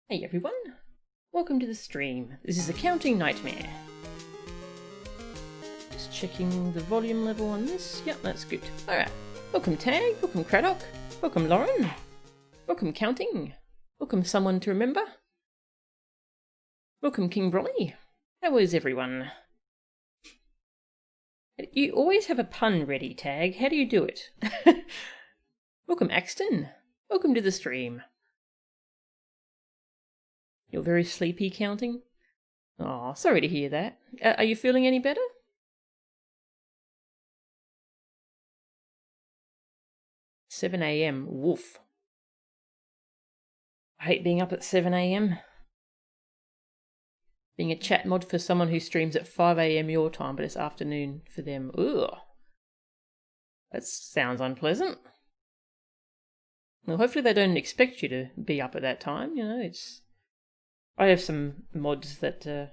Hey everyone, welcome to the stream. This is a counting nightmare. Just checking the volume level on this. Yep, that's good. Alright, welcome Tag, welcome Craddock, welcome Lauren, welcome Counting, welcome Someone to Remember, welcome King Brolly. How is everyone? You always have a pun ready, Tag. How do you do it? Welcome Axton, welcome to the stream. You're very sleepy, Counting? Oh, sorry to hear that. Are you feeling any better? $7 AM. Woof. I hate being up at 7 AM. Being a chat mod for someone who streams at 5 AM your time, but it's afternoon for them. Ugh. That sounds unpleasant. Well, hopefully they don't expect you to be up at that time, you know, it's... I have some mods that,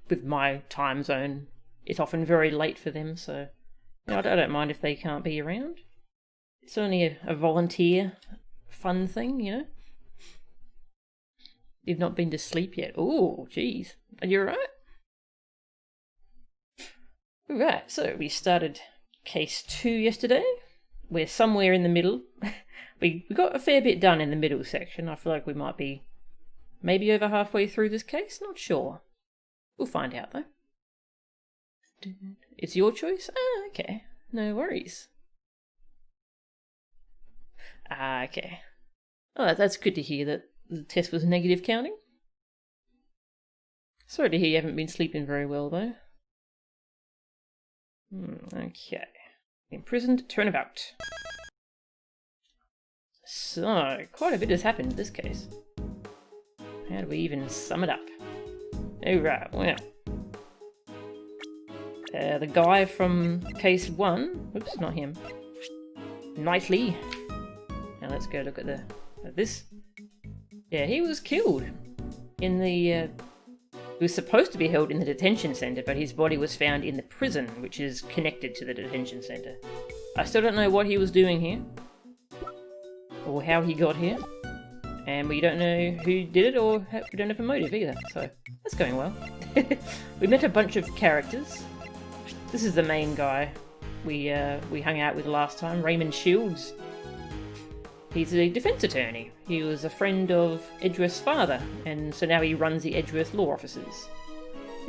with my time zone, it's often very late for them, so you know, I don't mind if they can't be around. It's only a volunteer fun thing, you know. You've not been to sleep yet. Oh, jeez. Are you alright? Right, so we started case 2 yesterday. We're somewhere in the middle. we got a fair bit done in the middle section. I feel like we might be maybe over halfway through this case, not sure. We'll find out though. It's your choice? Ah, okay. No worries. Ah, okay. Oh, that's good to hear that the test was negative, Counting. Sorry to hear you haven't been sleeping very well though. Okay. Imprisoned, turnabout. So, quite a bit has happened in this case. How do we even sum it up? Alright, well. The guy from case 1, oops, not him. Knightley. Now let's go look at this. Yeah, he was killed in the, he was supposed to be held in the detention centre, but his body was found in the prison, which is connected to the detention centre. I still don't know what he was doing here, or how he got here. And we don't know who did it, or we don't have a motive either, so that's going well. We met a bunch of characters. This is the main guy we hung out with last time, Raymond Shields. He's a defence attorney. He was a friend of Edgeworth's father, and so now he runs the Edgeworth Law Offices.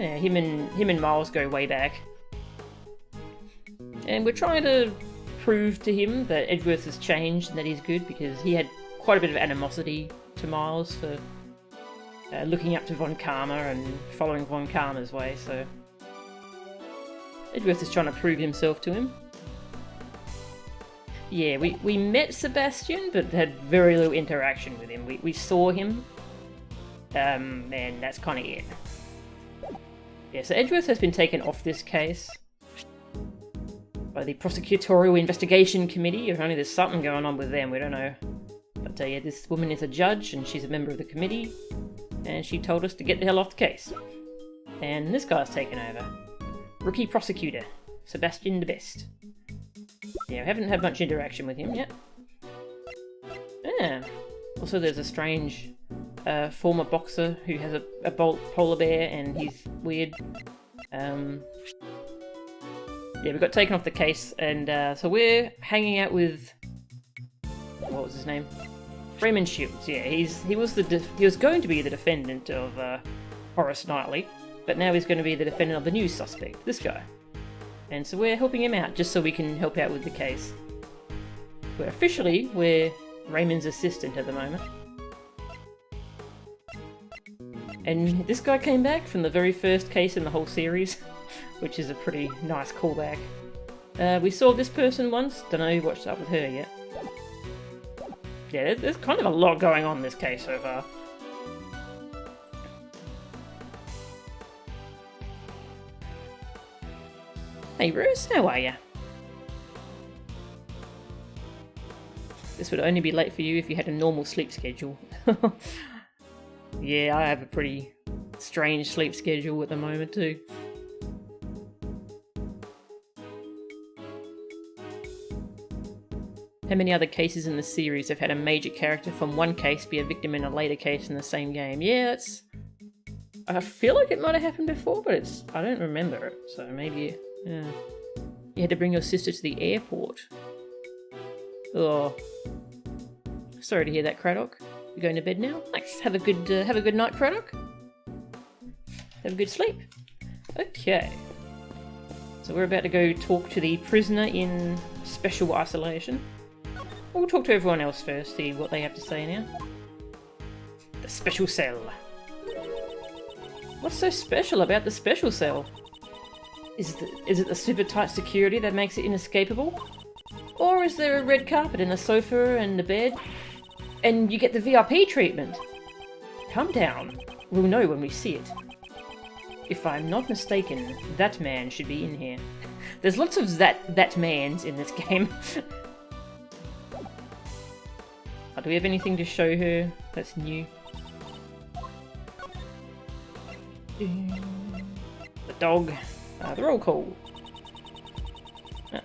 Yeah, him and Miles go way back. And we're trying to prove to him that Edgeworth has changed and that he's good, because he had quite a bit of animosity to Miles for looking up to Von Karma and following Von Karma's way, so Edgeworth is trying to prove himself to him. Yeah, we met Sebastian, but had very little interaction with him. We saw him, and that's kind of it. Yeah, so Edgeworth has been taken off this case by the Prosecutorial Investigation Committee. Apparently there's something going on with them, we don't know. But yeah, this woman is a judge and she's a member of the committee, and she told us to get the hell off the case. And this guy's taken over. Rookie prosecutor, Sebastian the Best. Yeah, we haven't had much interaction with him yet. Yeah. Also there's a strange former boxer who has a polar bear and he's weird. Yeah, we got taken off the case, and so we're hanging out with... what was his name? Raymond Shields. Yeah, he was going to be the defendant of Horace Knightley, but now he's going to be the defendant of the new suspect, this guy. And so we're helping him out just so we can help out with the case. We're Raymond's assistant at the moment. And this guy came back from the very first case in the whole series, which is a pretty nice callback. We saw this person once, don't know what's up with her yet. Yeah, there's kind of a lot going on in this case so far. Hey Bruce, how are ya? This would only be late for you if you had a normal sleep schedule. Yeah, I have a pretty strange sleep schedule at the moment too. How many other cases in the series have had a major character from one case be a victim in a later case in the same game? Yeah, that's... I feel like it might have happened before, but I don't remember it, so maybe... Yeah. You had to bring your sister to the airport. Oh. Sorry to hear that, Craddock. You're going to bed now? Thanks. Have a good night, Craddock. Have a good sleep. Okay. So we're about to go talk to the prisoner in special isolation. We'll talk to everyone else first, see what they have to say now. The special cell. What's so special about the special cell? Is it the super tight security that makes it inescapable? Or is there a red carpet and a sofa and a bed? And you get the VIP treatment? Calm down. We'll know when we see it. If I'm not mistaken, that man should be in here. There's lots of that mans in this game. Oh, do we have anything to show her that's new? The dog. They're all cool.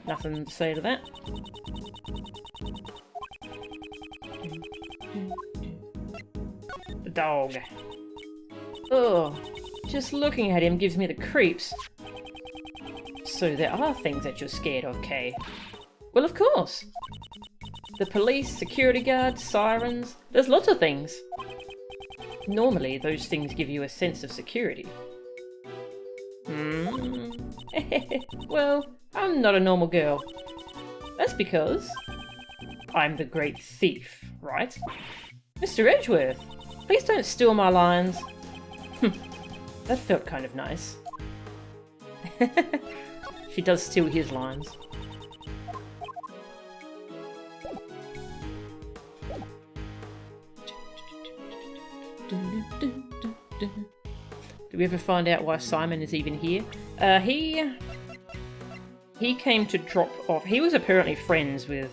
Nothing to say to that. The dog. Oh, just looking at him gives me the creeps. So there are things that you're scared of, Kay. Well, of course. The police, security guards, sirens. There's lots of things. Normally, those things give you a sense of security. Well, I'm not a normal girl. That's because I'm the great thief, right? Mr. Edgeworth, please don't steal my lines. That felt kind of nice. She does steal his lines. Do we ever find out why Simon is even here? He came to drop off... He was apparently friends with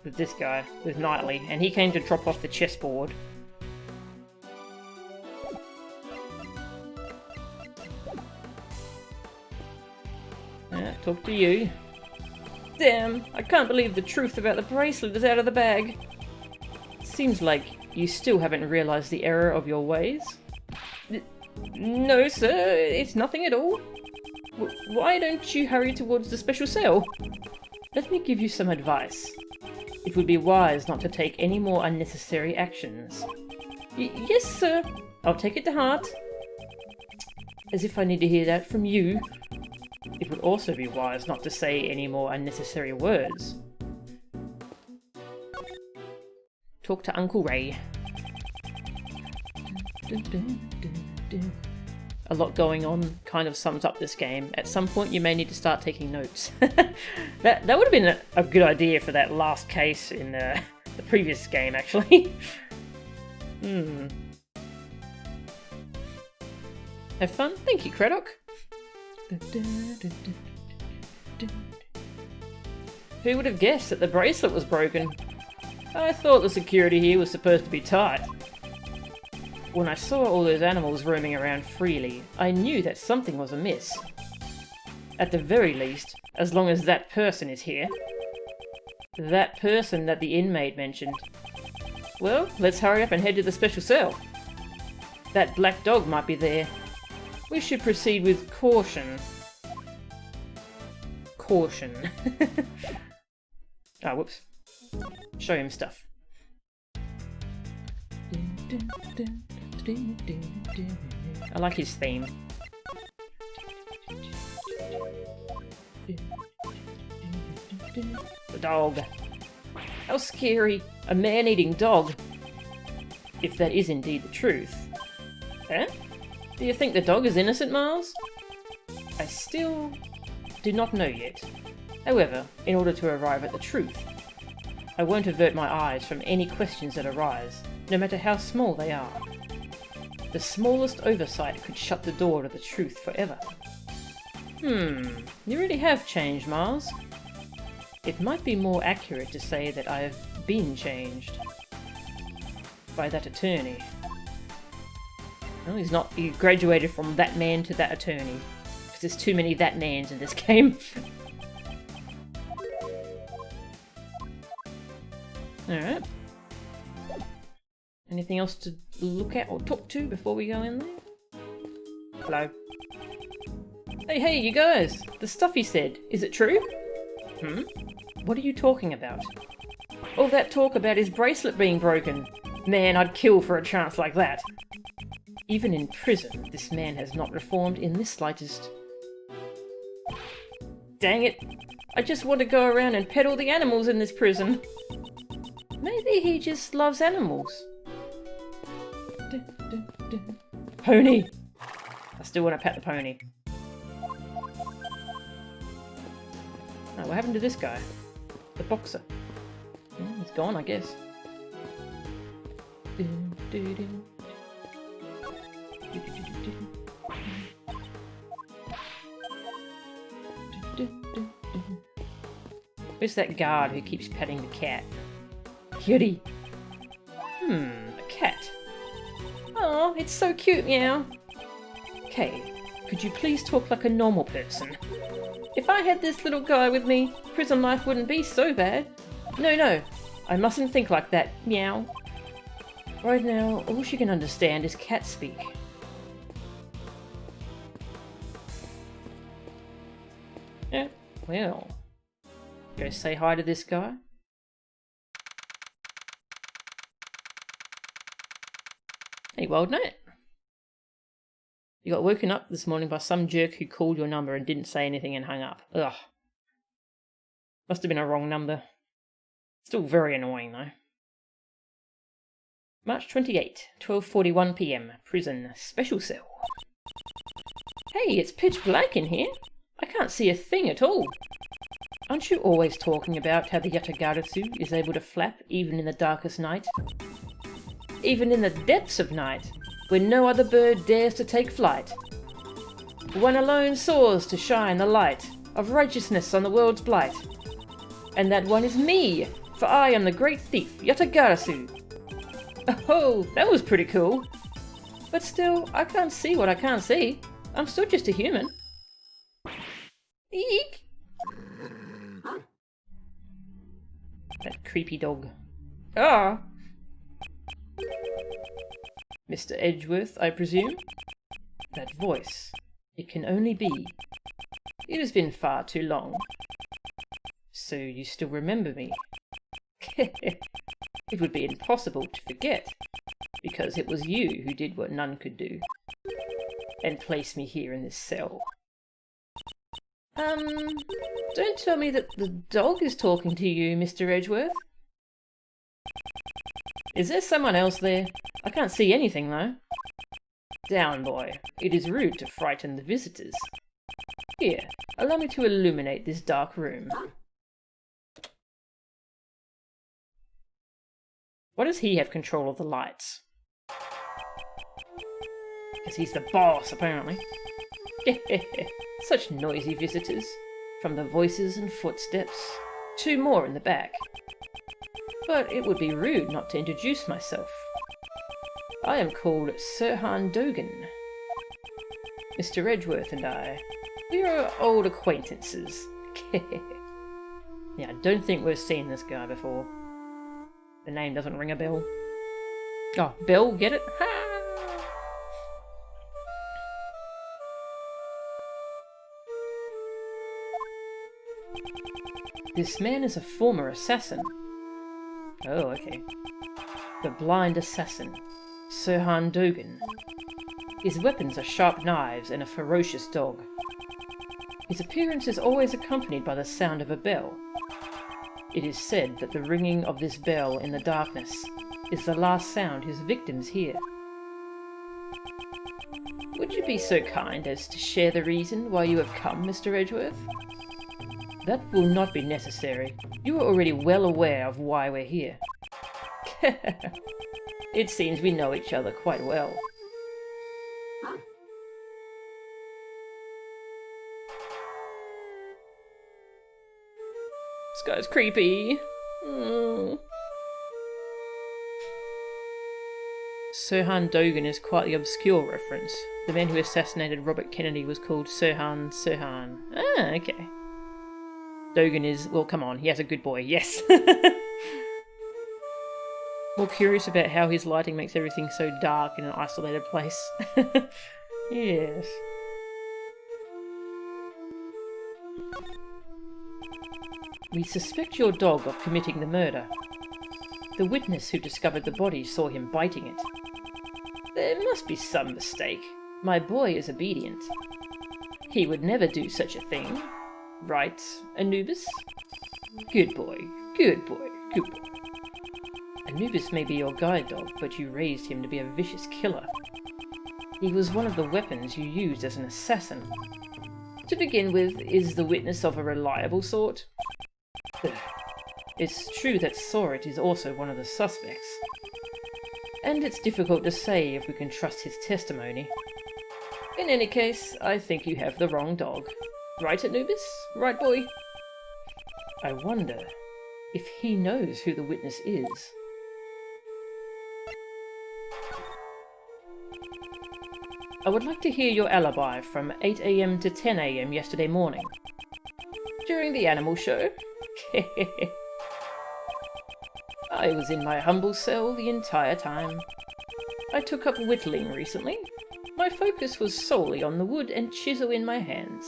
this guy, with Knightley, and he came to drop off the chessboard. Talk to you. Damn, I can't believe the truth about the bracelet is out of the bag. Seems like you still haven't realised the error of your ways. No, sir, it's nothing at all. Why don't you hurry towards the special cell? Let me give you some advice. It would be wise not to take any more unnecessary actions. Yes, sir. I'll take it to heart. As if I need to hear that from you. It would also be wise not to say any more unnecessary words. Talk to Uncle Ray. A lot going on kind of sums up this game. At some point you may need to start taking notes. that would have been a good idea for that last case in the previous game, actually. Have fun? Thank you, Craddock. Who would have guessed that the bracelet was broken? I thought the security here was supposed to be tight. When I saw all those animals roaming around freely, I knew that something was amiss. At the very least, as long as that person is here. That person that the inmate mentioned. Well, let's hurry up and head to the special cell. That black dog might be there. We should proceed with caution. Caution. Ah, whoops. Show him stuff. I like his theme. The dog. How scary. A man-eating dog. If that is indeed the truth. Eh? Do you think the dog is innocent, Miles? I still do not know yet. However, in order to arrive at the truth, I won't avert my eyes from any questions that arise, no matter how small they are. The smallest oversight could shut the door to the truth forever. You really have changed, Miles. It might be more accurate to say that I have been changed. By that attorney. Well, he graduated from that man to that attorney. Because there's too many that mans in this game. Alright. Anything else to look at or talk to before we go in there? Hello. Hey, you guys! The stuff he said, is it true? Hmm? What are you talking about? All that talk about his bracelet being broken. Man, I'd kill for a chance like that. Even in prison, this man has not reformed in the slightest. Dang it! I just want to go around and pet all the animals in this prison. Maybe he just loves animals. Pony! I still want to pet the pony. Oh, what happened to this guy? The boxer. He's gone, I guess. Where's that guard who keeps petting the cat? Kitty! A cat. Oh, it's so cute, meow. Okay, could you please talk like a normal person? If I had this little guy with me, prison life wouldn't be so bad. No, I mustn't think like that, meow. Right now, all she can understand is cat speak. Yeah, well. Go say hi to this guy. Hey, Wild Knight. You got woken up this morning by some jerk who called your number and didn't say anything and hung up. Ugh. Must have been a wrong number. Still very annoying, though. March 28, 12:41 PM. Prison. Special cell. Hey, it's pitch black in here. I can't see a thing at all. Aren't you always talking about how the Yatagarasu is able to flap even in the darkest night? Even in the depths of night, when no other bird dares to take flight. One alone soars to shine the light of righteousness on the world's blight. And that one is me, for I am the great thief, Yatagarasu. Oh, that was pretty cool. But still, I can't see what I can't see. I'm still just a human. Eek! That creepy dog. Ah! Mr. Edgeworth, I presume? That voice. It can only be. It has been far too long. So you still remember me? It would be impossible to forget, because it was you who did what none could do, and placed me here in this cell. Don't tell me that the dog is talking to you, Mr. Edgeworth. Is there someone else there? I can't see anything, though. Down, boy. It is rude to frighten the visitors. Here, allow me to illuminate this dark room. Why does he have control of the lights? Because he's the boss, apparently. Such noisy visitors. From the voices and footsteps. 2 more in the back. But it would be rude not to introduce myself. I am called Sirhan Dogan. Mr. Edgeworth and I, we are old acquaintances. Yeah, I don't think we've seen this guy before. The name doesn't ring a bell. Oh, Bell, get it? Ha! This man is a former assassin. Oh, okay. The blind assassin, Sirhan Dogan. His weapons are sharp knives and a ferocious dog. His appearance is always accompanied by the sound of a bell. It is said that the ringing of this bell in the darkness is the last sound his victims hear. Would you be so kind as to share the reason why you have come, Mr. Edgeworth? That will not be necessary. You are already well aware of why we're here. It seems we know each other quite well. This guy's creepy. Sirhan Dogan is quite the obscure reference. The man who assassinated Robert Kennedy was called Sirhan Sirhan. Ah, okay. Dogan is, well, come on, he has a good boy, yes. More curious about how his lighting makes everything so dark in an isolated place. Yes. We suspect your dog of committing the murder. The witness who discovered the body saw him biting it. There must be some mistake. My boy is obedient. He would never do such a thing. Right, Anubis? Good boy, good boy, good boy. Anubis may be your guide dog, but you raised him to be a vicious killer. He was one of the weapons you used as an assassin. To begin with, is the witness of a reliable sort? It's true that Sorit is also one of the suspects. And it's difficult to say if we can trust his testimony. In any case, I think you have the wrong dog. Right, Anubis? Right, boy? I wonder if he knows who the witness is. I would like to hear your alibi from 8 AM to 10 AM yesterday morning. During the animal show? I was in my humble cell the entire time. I took up whittling recently. My focus was solely on the wood and chisel in my hands.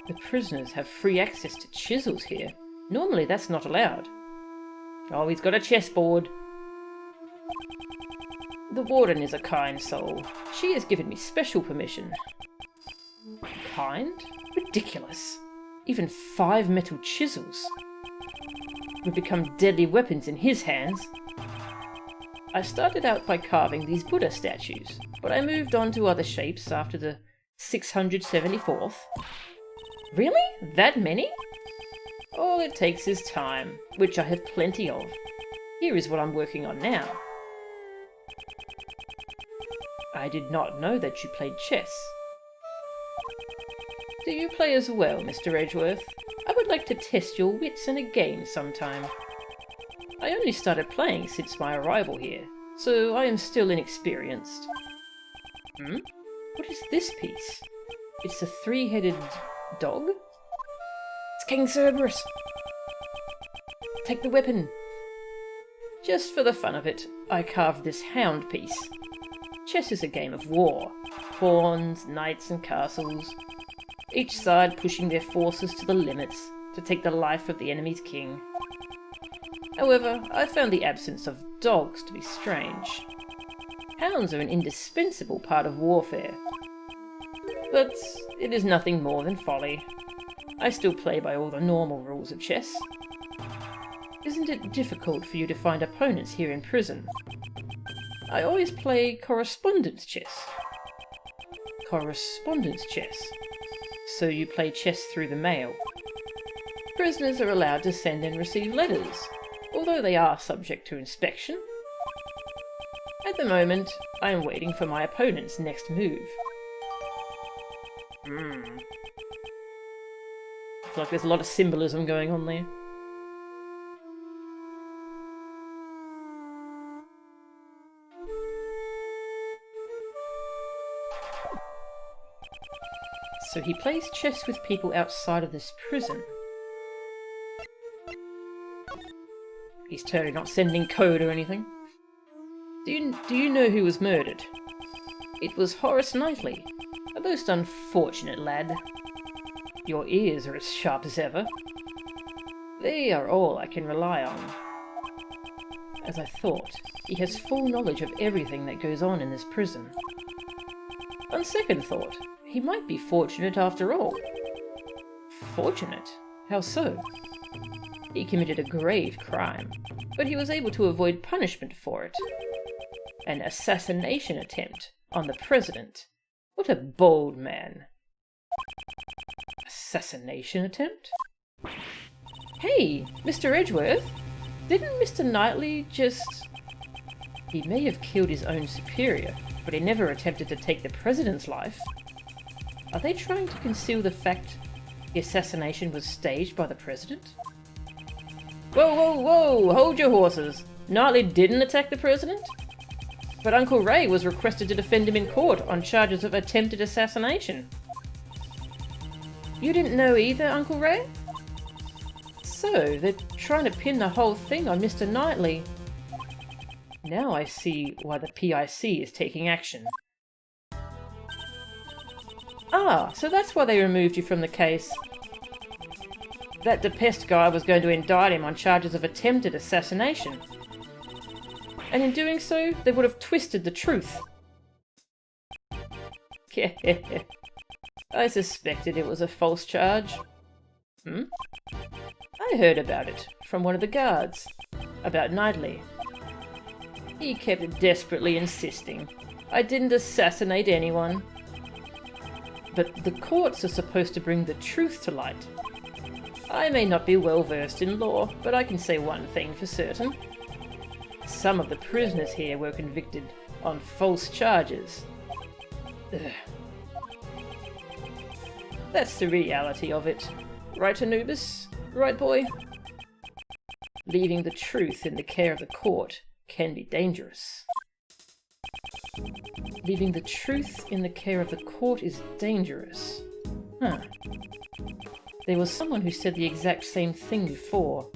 The prisoners have free access to chisels here. Normally that's not allowed. Oh, he's got a chessboard. The warden is a kind soul. She has given me special permission. Kind? Ridiculous. Even 5 metal chisels would become deadly weapons in his hands. I started out by carving these Buddha statues, but I moved on to other shapes after the 674th. Really? That many? All it takes is time, which I have plenty of. Here is what I'm working on now. I did not know that you played chess. Do you play as well, Mr. Edgeworth? I would like to test your wits in a game sometime. I only started playing since my arrival here, so I am still inexperienced. What is this piece? It's a 3-headed dog? It's King Cerberus! Take the weapon! Just for the fun of it, I carved this hound piece. Chess is a game of war. Pawns, knights and castles. Each side pushing their forces to the limits to take the life of the enemy's king. However, I found the absence of dogs to be strange. Hounds are an indispensable part of warfare. But it is nothing more than folly. I still play by all the normal rules of chess. Isn't it difficult for you to find opponents here in prison? I always play correspondence chess. Correspondence chess. So you play chess through the mail. Prisoners are allowed to send and receive letters, although they are subject to inspection. At the moment, I am waiting for my opponent's next move. I feel like there's a lot of symbolism going on there. So he plays chess with people outside of this prison. He's totally not sending code or anything. Do you know who was murdered? It was Horace Knightley, a most unfortunate lad. Your ears are as sharp as ever. They are all I can rely on. As I thought, he has full knowledge of everything that goes on in this prison. On second thought, he might be fortunate after all. Fortunate? How so? He committed a grave crime, but he was able to avoid punishment for it. An assassination attempt on the president. What a bold man. Assassination attempt? Hey, Mr. Edgeworth, didn't Mr. Knightley just... He may have killed his own superior, but he never attempted to take the president's life. Are they trying to conceal the fact the assassination was staged by the president? Whoa, whoa, whoa! Hold your horses! Knightley didn't attack the president? But Uncle Ray was requested to defend him in court on charges of attempted assassination. You didn't know either, Uncle Ray? So, they're trying to pin the whole thing on Mr. Knightley. Now I see why the PIC is taking action. Ah, so that's why they removed you from the case. That DePest guy was going to indict him on charges of attempted assassination. And in doing so, they would have twisted the truth. I suspected it was a false charge. I heard about it from one of the guards, about Knightley. He kept desperately insisting I didn't assassinate anyone. But the courts are supposed to bring the truth to light. I may not be well versed in law, but I can say one thing for certain. Some of the prisoners here were convicted on false charges. Ugh. That's the reality of it. Right, Anubis? Right, boy? Leaving the truth in the care of the court can be dangerous. Leaving the truth in the care of the court is dangerous. Huh. There was someone who said the exact same thing before.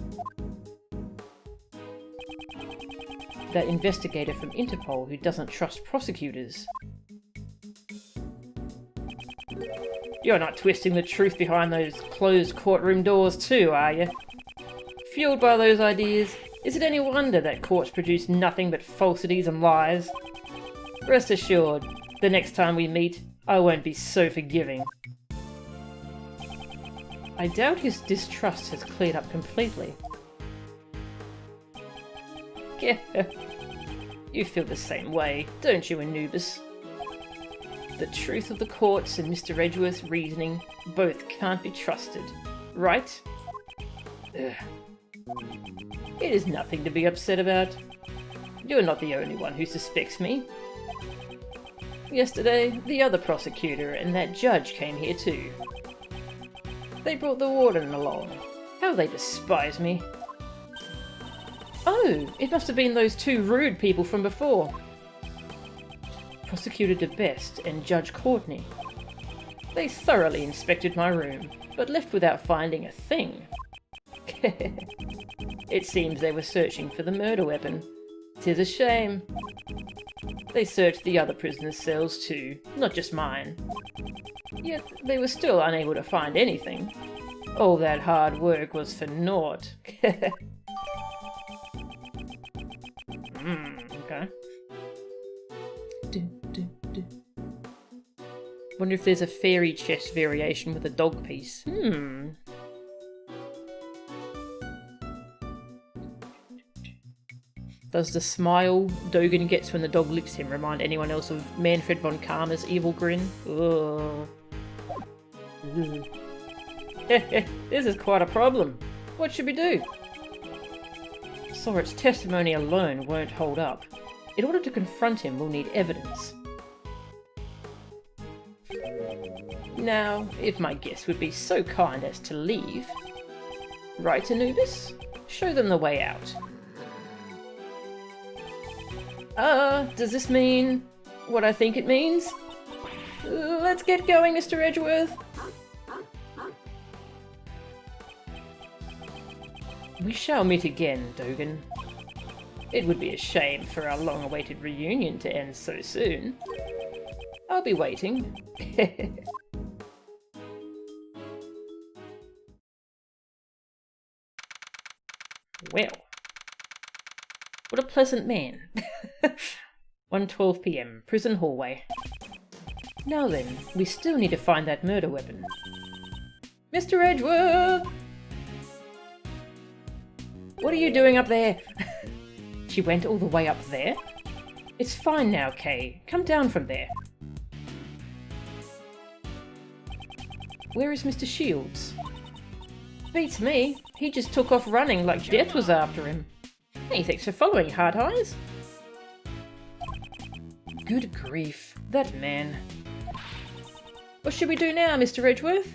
That investigator from Interpol who doesn't trust prosecutors. You're not twisting the truth behind those closed courtroom doors too, are you? Fueled by those ideas, is it any wonder that courts produce nothing but falsities and lies? Rest assured, the next time we meet, I won't be so forgiving. I doubt his distrust has cleared up completely. You feel the same way, don't you, Anubis? The truth of the courts and Mr. Edgeworth's reasoning both can't be trusted, right? Ugh. It is nothing to be upset about. You're not the only one who suspects me. Yesterday, the other prosecutor and that judge came here too. They brought the warden along. How they despise me. Oh, it must have been those two rude people from before. Prosecutor DeBest and Judge Courtney. They thoroughly inspected my room, but left without finding a thing. It seems they were searching for the murder weapon. 'Tis a shame. They searched the other prisoners' cells too, not just mine. Yet they were still unable to find anything. All that hard work was for naught. Okay. Wonder if there's a fairy chest variation with a dog piece. Does the smile Dogen gets when the dog licks him remind anyone else of Manfred von Karma's evil grin? Ugh. This is quite a problem. What should we do? Sorit's testimony alone won't hold up. In order to confront him, we'll need evidence. Now, if my guest would be so kind as to leave... Right, Anubis? Show them the way out. Does this mean what I think it means? Let's get going, Mr. Edgeworth. We shall meet again, Dogen. It would be a shame for our long-awaited reunion to end so soon. I'll be waiting. Well, what a pleasant man. 1:12 PM, prison hallway. Now then, we still need to find that murder weapon. Mr. Edgeworth! What are you doing up there? She went all the way up there? It's fine now, Kay. Come down from there. Where is Mr. Shields? Beats me. He just took off running like death was after him. Hey, thanks for following, Hard Eyes. Good grief, that man. What should we do now, Mr. Edgeworth?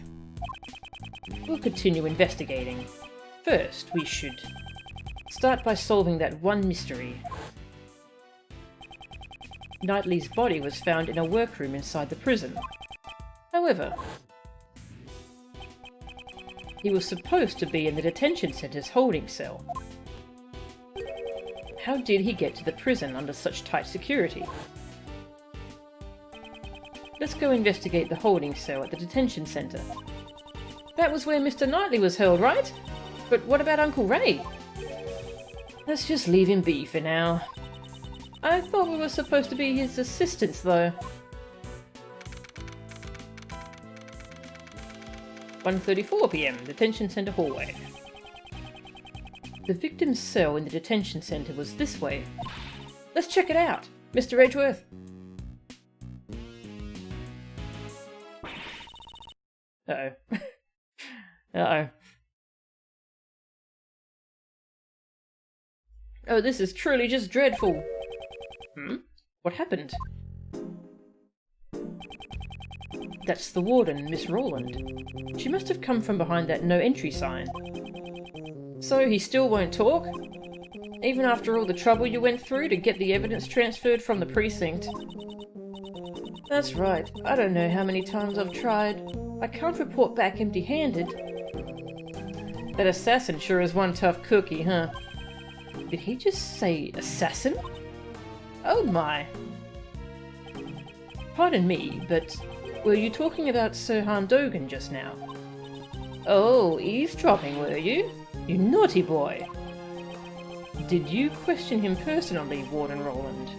We'll continue investigating. First, we should start by solving that one mystery. Knightley's body was found in a workroom inside the prison. However, He was supposed to be in the detention center's holding cell. How did he get to the prison under such tight security? Let's go investigate the holding cell at the detention center. That was where Mr. Knightley was held, right? But what about Uncle Ray? Let's just leave him be for now. I thought we were supposed to be his assistants, though. 1:34 PM, detention center hallway. The victim's cell in the detention center was this way. Let's check it out, Mr. Edgeworth. Uh-oh. Uh-oh. Oh, this is truly just dreadful. What happened? That's the warden, Miss Rowland. She must have come from behind that no entry sign. So he still won't talk? Even after all the trouble you went through to get the evidence transferred from the precinct? That's right. I don't know how many times I've tried. I can't report back empty-handed. That assassin sure is one tough cookie, huh? Did he just say assassin? Oh my. Pardon me, but were you talking about Sirhan Dogan just now? Oh, eavesdropping, were you? You naughty boy. Did you question him personally, Warden Rowland?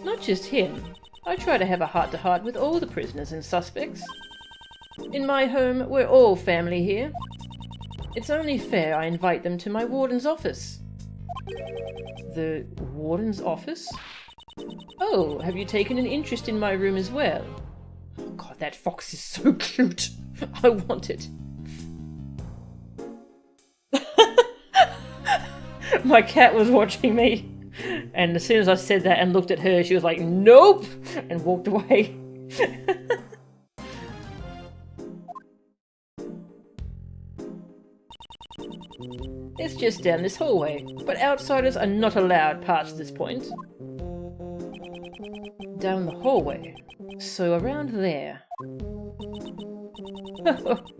Not just him. I try to have a heart-to-heart with all the prisoners and suspects. In my home, we're all family here. It's only fair I invite them to my warden's office. The warden's office? Oh, have you taken an interest in my room as well? Oh God, that fox is so cute. I want it. My cat was watching me, and as soon as I said that and looked at her, she was like, nope, and walked away. It's just down this hallway, but outsiders are not allowed past this point. Down the hallway, so around there.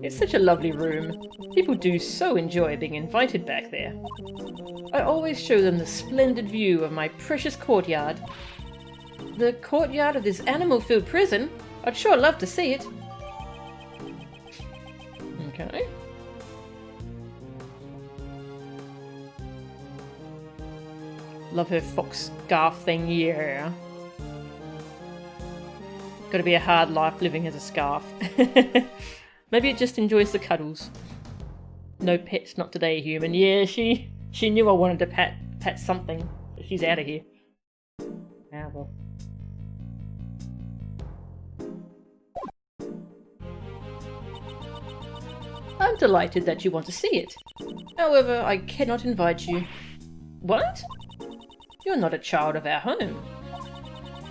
It's such a lovely room. People do so enjoy being invited back there. I always show them the splendid view of my precious courtyard. The courtyard of this animal-filled prison? I'd sure love to see it. Okay. Love her fox scarf thing, yeah. Gotta be a hard life living as a scarf. Maybe it just enjoys the cuddles. No pets, not today, human. Yeah, she knew I wanted to pat something. She's out of here. Ah, well. I'm delighted that you want to see it. However, I cannot invite you. What? You're not a child of our home.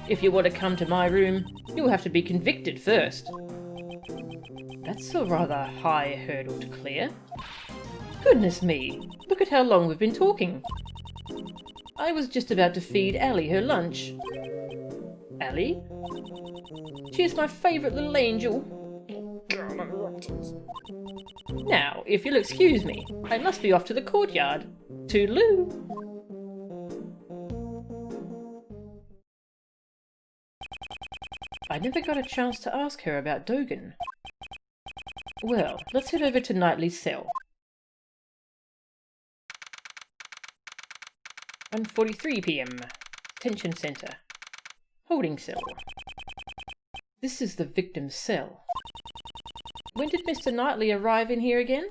If you want to come to my room, you'll have to be convicted first. That's a rather high hurdle to clear. Goodness me, look at how long we've been talking. I was just about to feed Allie her lunch. Allie? She's my favourite little angel. Now, if you'll excuse me, I must be off to the courtyard. Toodaloo! I never got a chance to ask her about Dogan. Well, let's head over to Knightley's cell. 1:43 PM. Detention Centre. Holding cell. This is the victim's cell. When did Mr. Knightley arrive in here again?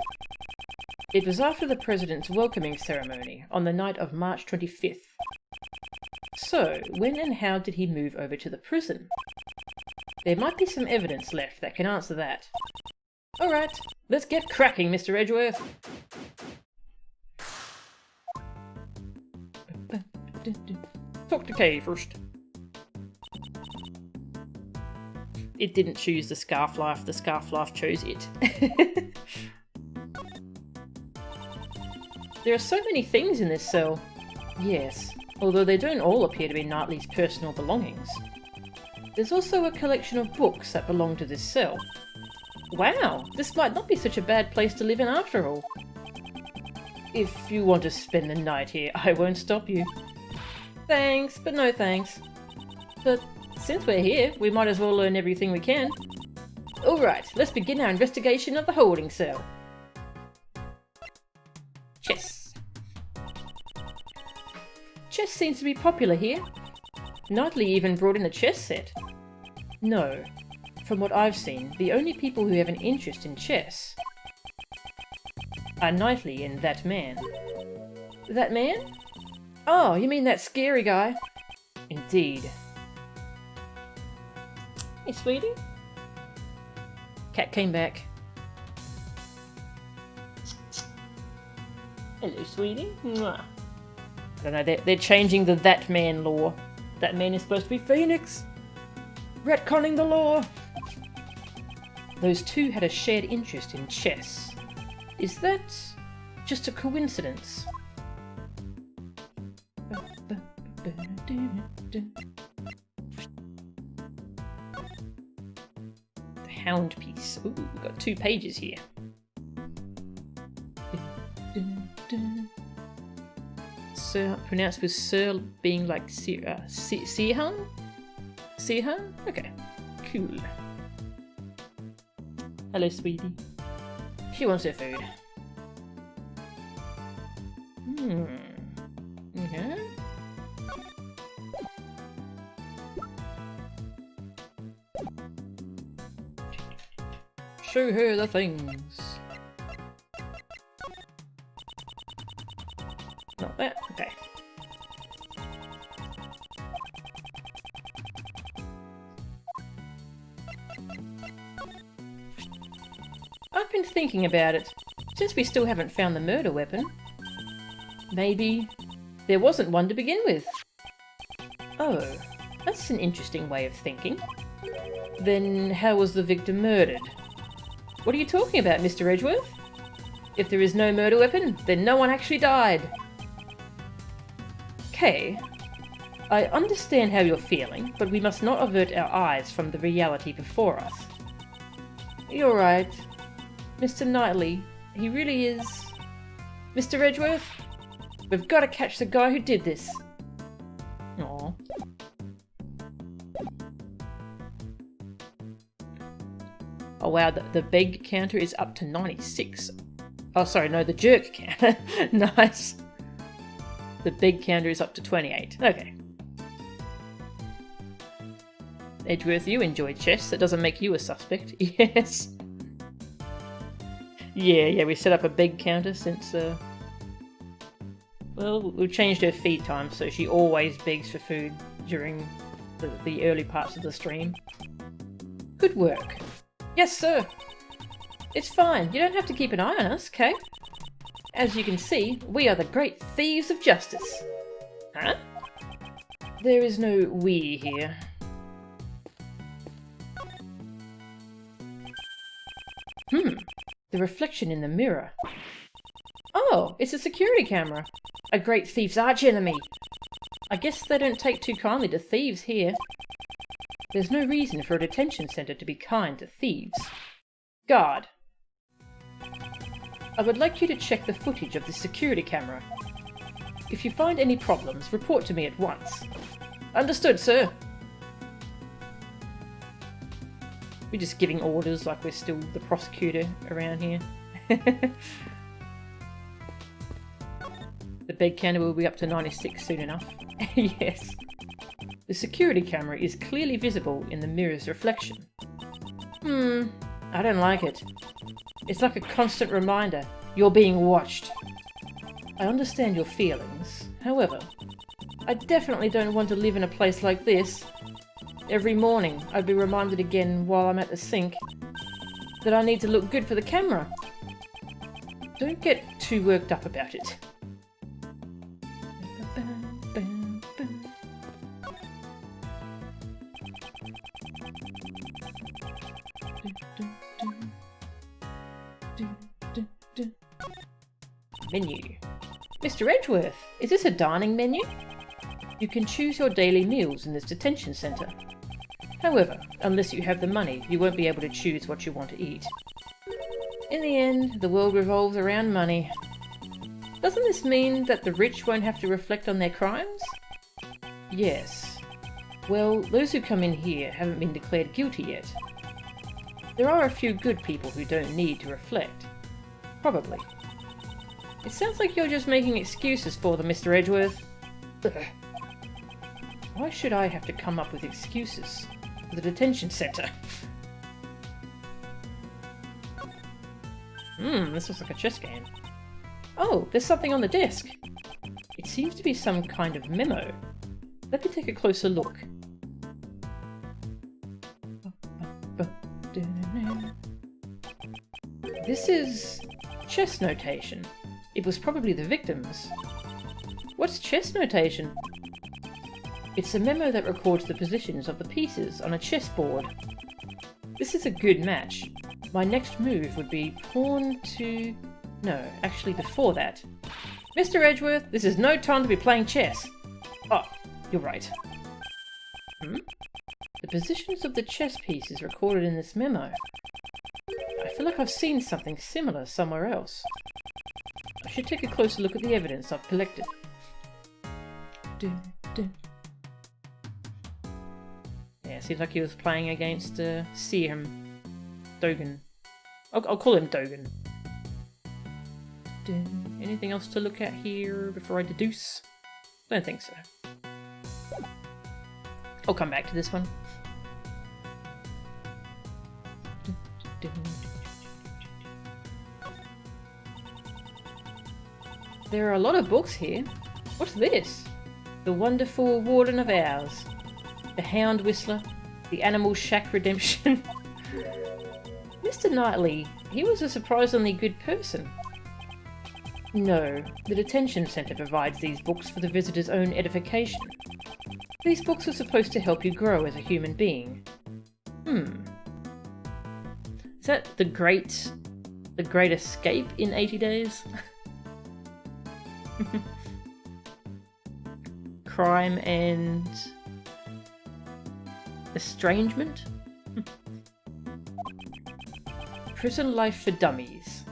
It was after the President's welcoming ceremony on the night of March 25th. So, when and how did he move over to the prison? There might be some evidence left that can answer that. Alright, let's get cracking, Mr. Edgeworth. Talk to Kay first. It didn't choose the scarf life chose it. There are so many things in this cell. Yes, although they don't all appear to be Knightley's personal belongings. There's also a collection of books that belong to this cell. Wow, this might not be such a bad place to live in after all. If you want to spend the night here, I won't stop you. Thanks, but no thanks. But since we're here, we might as well learn everything we can. Alright, let's begin our investigation of the holding cell. Chess. Chess seems to be popular here. Knightley even brought in a chess set. No, from what I've seen, the only people who have an interest in chess are Knightley and that man. That man? Oh, you mean that scary guy? Indeed. Hey, sweetie. Cat came back. Hello, sweetie. Mwah. I don't know, they're changing the that man law. That man is supposed to be Phoenix. Retconning the law. Those two had a shared interest in chess. Is that just a coincidence? The Hound piece. Ooh, we've got 2 pages here. Sir, pronounced with Sir being like Sirhan? Sirhan? Okay, cool. Hello, sweetie. She wants her food. Okay. Show her the things. Not that? Okay. I've been thinking about it, since we still haven't found the murder weapon. Maybe there wasn't one to begin with. Oh, that's an interesting way of thinking. Then how was the victim murdered? What are you talking about, Mr. Edgeworth? If there is no murder weapon, then no one actually died. Kay, I understand how you're feeling, but we must not avert our eyes from the reality before us. You're right. Mr. Knightley, he really is... Mr. Edgeworth, we've got to catch the guy who did this. Aww. Oh wow, the beg counter is up to 96. Oh sorry, no, the jerk counter. Nice. The beg counter is up to 28. Okay. Edgeworth, you enjoy chess. That doesn't make you a suspect. Yes. Yeah, we set up a beg counter since, well, we've changed her feed time, so she always begs for food during the early parts of the stream. Good work. Yes, sir. It's fine. You don't have to keep an eye on us, Kay. As you can see, we are the great thieves of justice. Huh? There is no we here. The reflection in the mirror. Oh, it's a security camera. A great thief's archenemy. I guess they don't take too kindly to thieves here. There's no reason for a detention centre to be kind to thieves. Guard. I would like you to check the footage of the security camera. If you find any problems, report to me at once. Understood, sir. We're just giving orders like we're still the prosecutor around here. The bed counter will be up to 96 soon enough. Yes. The security camera is clearly visible in the mirror's reflection. I don't like it. It's like a constant reminder. You're being watched. I understand your feelings. However, I definitely don't want to live in a place like this. Every morning, I'd be reminded again while I'm at the sink that I need to look good for the camera. Don't get too worked up about it. Menu. Mr. Edgeworth, is this a dining menu? You can choose your daily meals in this detention centre. However, unless you have the money, you won't be able to choose what you want to eat. In the end, the world revolves around money. Doesn't this mean that the rich won't have to reflect on their crimes? Yes. Well, those who come in here haven't been declared guilty yet. There are a few good people who don't need to reflect. Probably. It sounds like you're just making excuses for them, Mr. Edgeworth. Ugh. Why should I have to come up with excuses for the detention centre? This looks like a chess game. Oh, there's something on the desk. It seems to be some kind of memo. Let me take a closer look. This is chess notation. It was probably the victims. What's chess notation? It's a memo that records the positions of the pieces on a chessboard. This is a good match. My next move would be pawn to... No, actually before that. Mr. Edgeworth, this is no time to be playing chess. Oh, you're right. The positions of the chess pieces recorded in this memo. I feel like I've seen something similar somewhere else. I should take a closer look at the evidence I've collected. Yeah, seems like he was playing against Seaham. Dogan. I'll call him Dogan. Anything else to look at here before I deduce? Don't think so. I'll come back to this one. There are a lot of books here. What's this? The Wonderful Warden of Owls. The Hound Whistler. The Animal Shack Redemption. Mr. Knightley, he was a surprisingly good person. No, the detention centre provides these books for the visitor's own edification. These books are supposed to help you grow as a human being. Is that the Great Escape in 80 Days? Crime and estrangement? Prison Life for Dummies.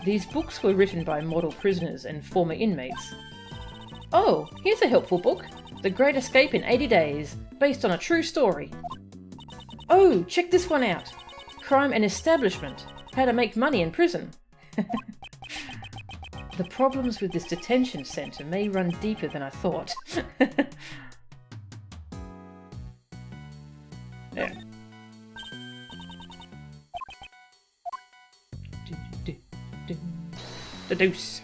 These books were written by model prisoners and former inmates. Oh, here's a helpful book. The Great Escape in 80 Days, based on a true story. Oh, check this one out. Crime and Establishment. How to make money in prison. The problems with this detention centre may run deeper than I thought. Yeah. Deduce.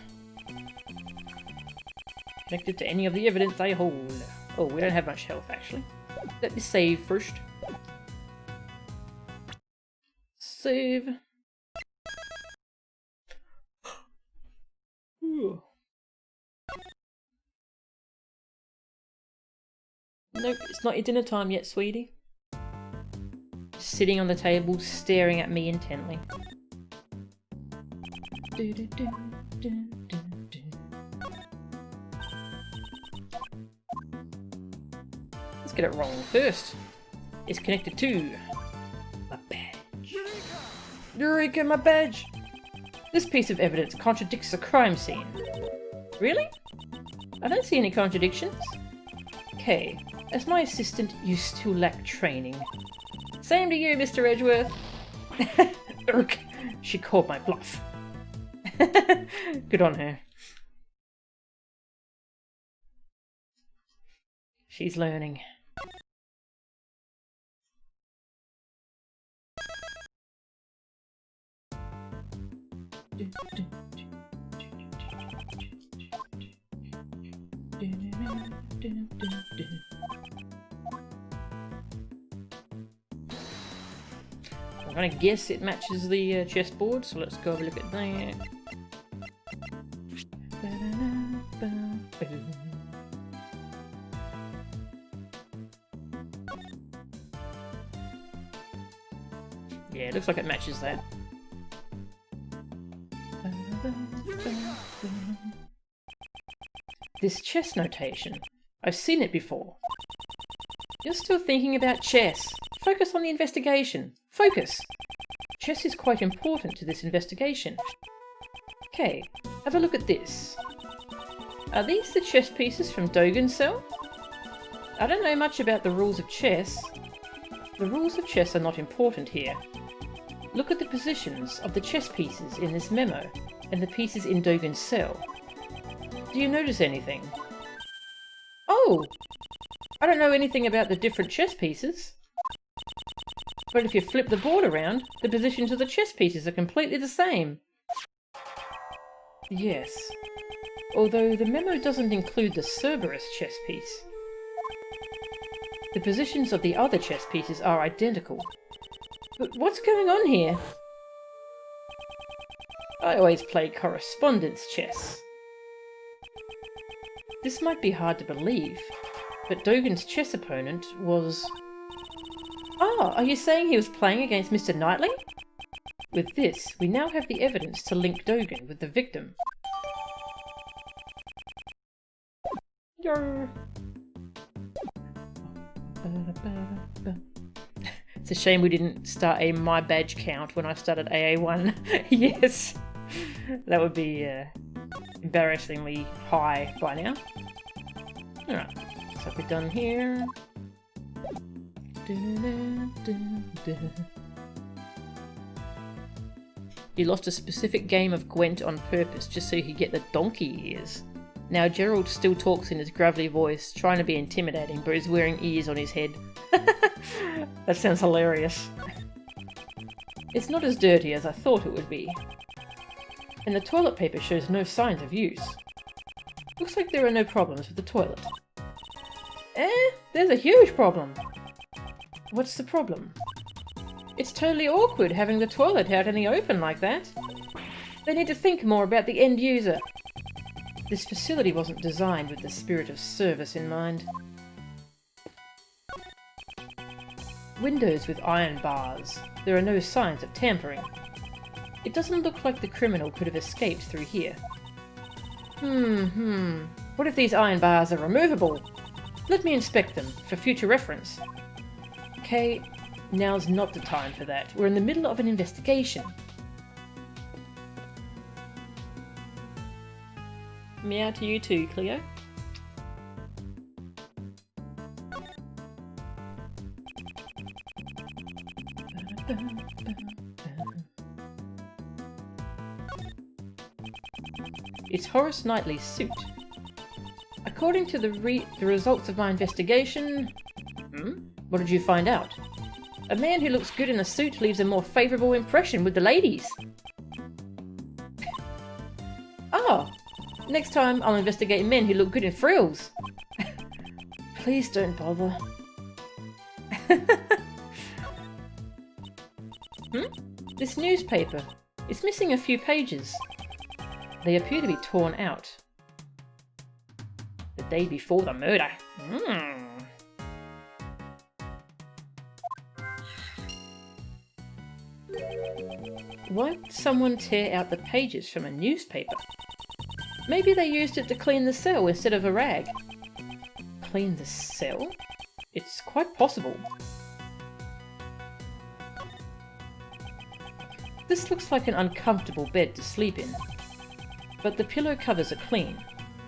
Connected to any of the evidence I hold. Oh, we don't have much health, actually. Let me save first. Save. Nope, it's not your dinner time yet, sweetie. Sitting on the table, staring at me intently. Let's get it wrong first. It's connected to my badge. Eureka, my badge! This piece of evidence contradicts the crime scene. Really? I don't see any contradictions. Okay, as my assistant, you still lack training. Same to you, Mr. Edgeworth. Urk, she called my bluff. Good on her. She's learning. I'm gonna guess it matches the chessboard, so let's go have a look at that. Yeah, it looks like it matches that. This chess notation. I've seen it before. You're still thinking about chess. Focus on the investigation. Focus! Chess is quite important to this investigation. Okay, have a look at this. Are these the chess pieces from Dogen's cell? I don't know much about the rules of chess. The rules of chess are not important here. Look at the positions of the chess pieces in this memo and the pieces in Dogen's cell. Do you notice anything? Oh! I don't know anything about the different chess pieces. But if you flip the board around, the positions of the chess pieces are completely the same. Yes. Although the memo doesn't include the Cerberus chess piece. The positions of the other chess pieces are identical. But what's going on here? I always play correspondence chess. This might be hard to believe, but Dogen's chess opponent was... Ah, are you saying he was playing against Mr. Knightley? With this, we now have the evidence to link Dogen with the victim. Yarr. It's a shame we didn't start a my badge count when I started AA1. Yes, that would be embarrassingly high by now. Alright, so we're done here. You lost a specific game of Gwent on purpose just so you could get the donkey ears. Now Gerald still talks in his gravelly voice, trying to be intimidating, but he's wearing ears on his head. That sounds hilarious. It's not as dirty as I thought it would be. And the toilet paper shows no signs of use. Looks like there are no problems with the toilet. There's a huge problem. What's the problem? It's totally awkward having the toilet out in the open like that. They need to think more about the end user. This facility wasn't designed with the spirit of service in mind. Windows with iron bars. There are no signs of tampering. It doesn't look like the criminal could have escaped through here. What if these iron bars are removable? Let me inspect them, for future reference. Okay, now's not the time for that. We're in the middle of an investigation. Meow to you too, Cleo. It's Horace Knightley's suit. According to the results of my investigation... What did you find out? A man who looks good in a suit leaves a more favourable impression with the ladies. Ah! Next time I'll investigate men who look good in frills. Please don't bother. This newspaper. It's missing a few pages. They appear to be torn out. The day before the murder. Why would someone tear out the pages from a newspaper? Maybe they used it to clean the cell instead of a rag. Clean the cell? It's quite possible. This looks like an uncomfortable bed to sleep in. But the pillow covers are clean,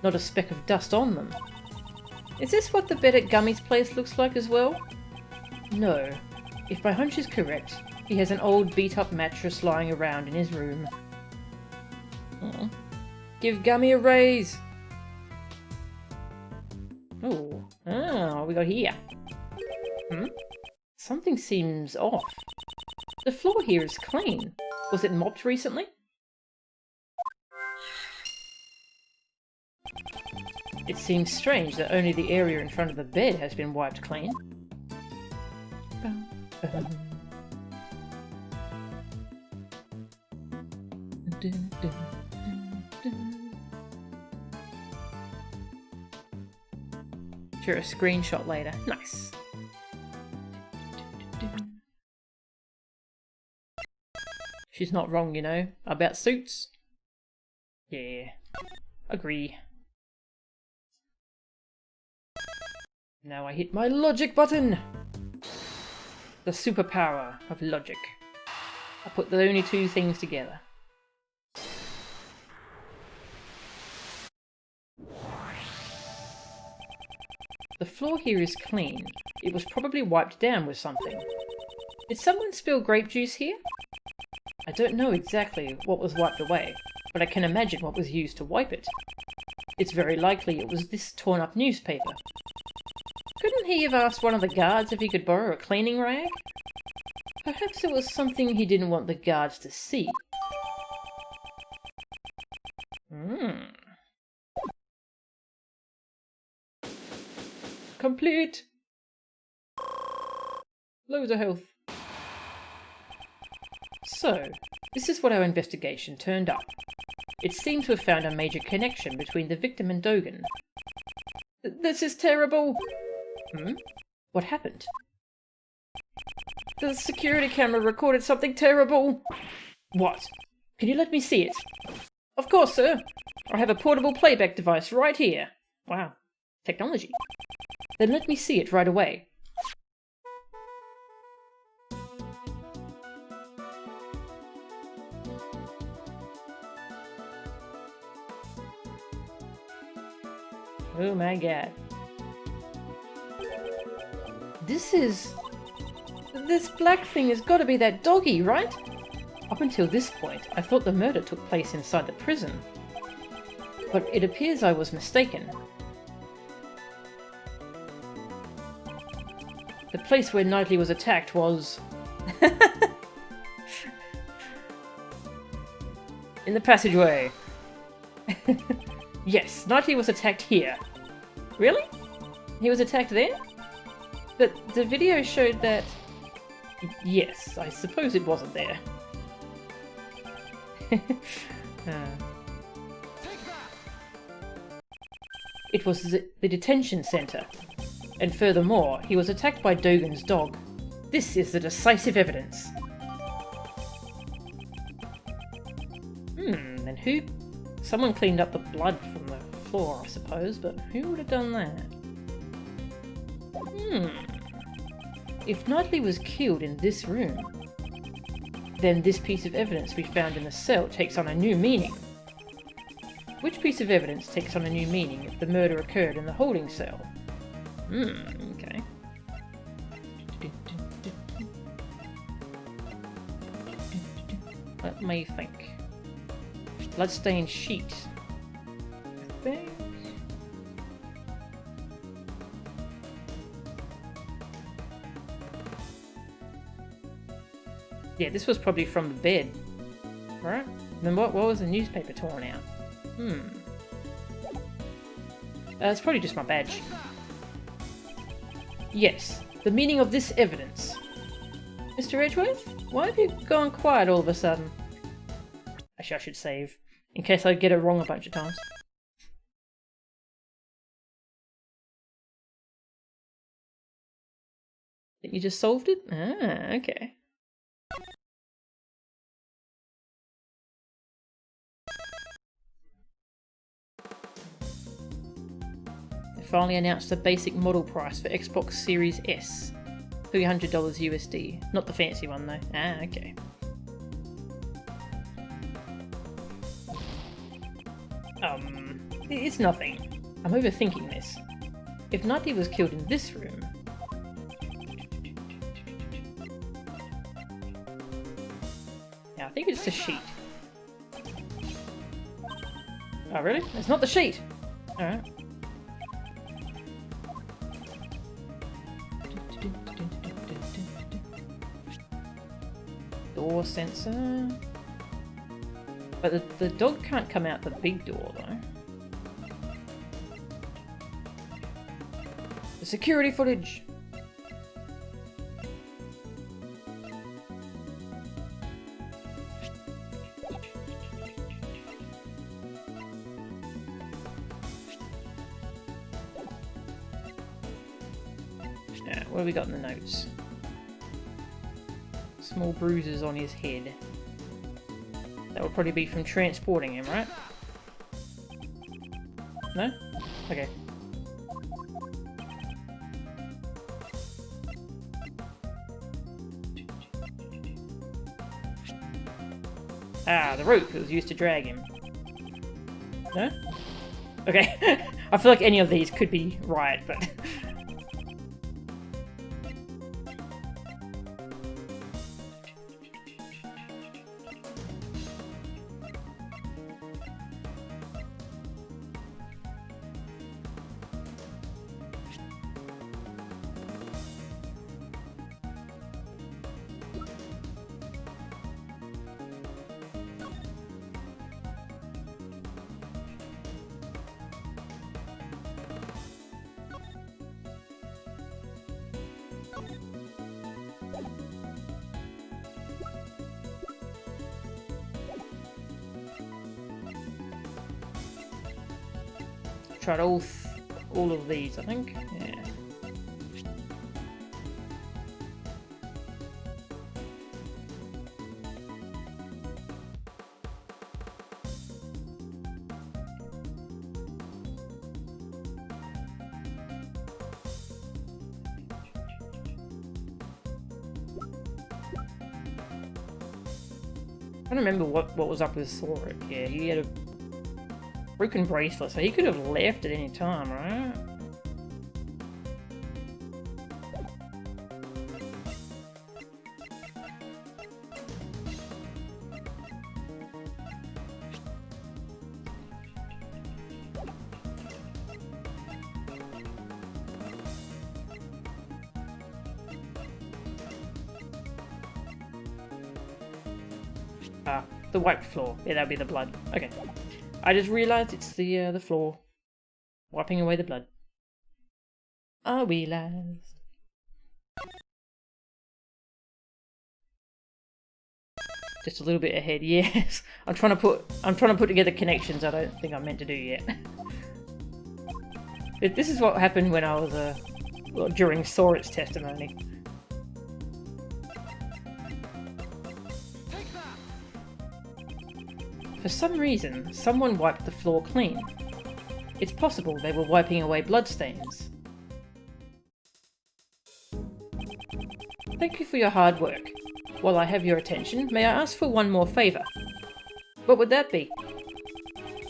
not a speck of dust on them. Is this what the bed at Gummy's place looks like as well? No. If my hunch is correct, he has an old beat-up mattress lying around in his room. Give Gummy a raise! Oh, what we got here? Something seems off. The floor here is clean. Was it mopped recently? It seems strange that only the area in front of the bed has been wiped clean. Sure, a screenshot later. Nice. She's not wrong, you know, about suits. Yeah, agree. Now I hit my logic button! The superpower of logic. I put the only two things together. The floor here is clean. It was probably wiped down with something. Did someone spill grape juice here? I don't know exactly what was wiped away, but I can imagine what was used to wipe it. It's very likely it was this torn up newspaper. Couldn't he have asked one of the guards if he could borrow a cleaning rag? Perhaps it was something he didn't want the guards to see. Complete! Loads of health. So, this is what our investigation turned up. It seems to have found a major connection between the victim and Dogen. This is terrible! What happened? The security camera recorded something terrible! What? Can you let me see it? Of course, sir! I have a portable playback device right here. Wow. Technology. Then let me see it right away. Oh my god. This black thing has got to be that doggy, right? Up until this point, I thought the murder took place inside the prison. But it appears I was mistaken. The place where Knightley was attacked was... in the passageway. Yes, Knightley was attacked here. Really? He was attacked there? But the video showed that... Yes, I suppose it wasn't there. It was the detention centre. And furthermore, he was attacked by Dogen's dog. This is the decisive evidence. And who... Someone cleaned up the blood from the floor, I suppose, but who would have done that? If Knightley was killed in this room, then this piece of evidence we found in the cell takes on a new meaning. Which piece of evidence takes on a new meaning if the murder occurred in the holding cell? Okay. Let me think. Bloodstained sheet. I think. Yeah, this was probably from the bed. Right? Then what was the newspaper torn out? It's probably just my badge. Yes, the meaning of this evidence. Mr. Edgeworth, why have you gone quiet all of a sudden? Actually, I should save, in case I get it wrong a bunch of times. Think you just solved it? Ah, okay. Finally announced the basic model price for Xbox Series S. $300 USD. Not the fancy one though. Ah, okay. It's nothing. I'm overthinking this. If Knightley was killed in this room... Now I think it's a sheet. Oh really? It's not the sheet! Alright. Door sensor. But the dog can't come out the big door though. The security footage! Yeah, what have we got in the notes? Small bruises on his head. That would probably be from transporting him, right? No? Okay. Ah, the rope that was used to drag him. No? Okay. I feel like any of these could be right, but... Tried all of these, I think. Yeah. I don't remember what was up with Sora. Yeah, he had a broken bracelet, so he could have left at any time, right? Ah, the white floor. Yeah, that'd be the blood. Okay. I just realised it's the floor. Wiping away the blood. I realised. Just a little bit ahead, yes. I'm trying to put together connections I don't think I'm meant to do yet. This is what happened when I was well, during Sora's testimony. For some reason, someone wiped the floor clean. It's possible they were wiping away bloodstains. Thank you for your hard work. While I have your attention, may I ask for one more favour? What would that be?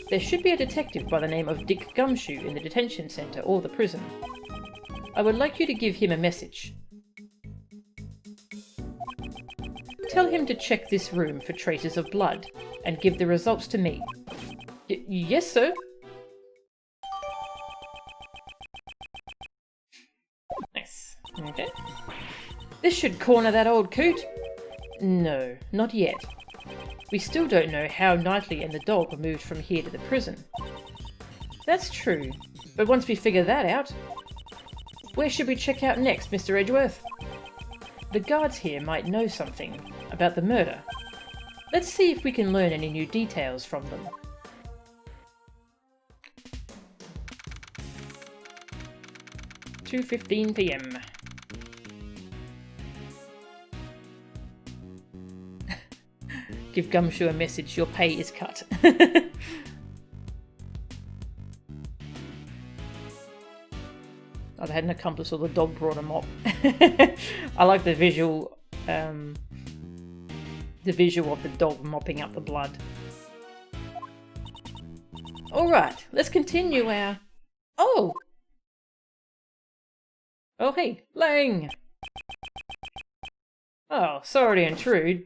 There should be a detective by the name of Dick Gumshoe in the detention centre or the prison. I would like you to give him a message. Tell him to check this room for traces of blood and give the results to me. Yes, sir. Nice. Okay. This should corner that old coot. No, not yet. We still don't know how Knightley and the dog were moved from here to the prison. That's true, but once we figure that out... Where should we check out next, Mr. Edgeworth? The guards here might know something about the murder. Let's see if we can learn any new details from them. (2:15 PM) Give Gumshoe a message, your pay is cut. Oh, they had an accomplice or the dog brought a mop. I like the visual of the dog mopping up the blood. Alright, let's continue our... Oh! Oh hey, Lang! Oh, sorry to intrude.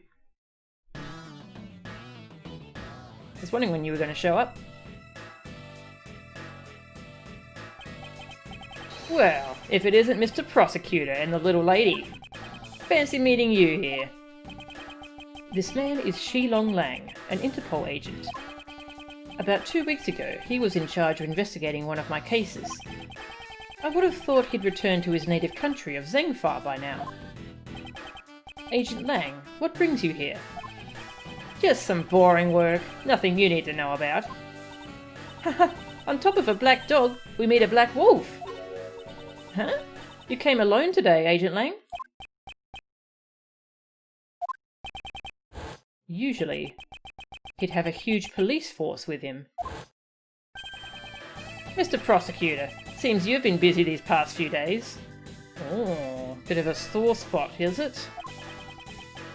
I was wondering when you were going to show up. Well, if it isn't Mr. Prosecutor and the little lady. Fancy meeting you here. This man is Shilong Lang, an Interpol agent. About 2 weeks ago, he was in charge of investigating one of my cases. I would have thought he'd returned to his native country of Zengfar by now. Agent Lang, what brings you here? Just some boring work, nothing you need to know about. Haha, on top of a black dog, we meet a black wolf. Huh? You came alone today, Agent Lang? Usually, he'd have a huge police force with him. Mr. Prosecutor, seems you've been busy these past few days. Oh, bit of a sore spot, is it?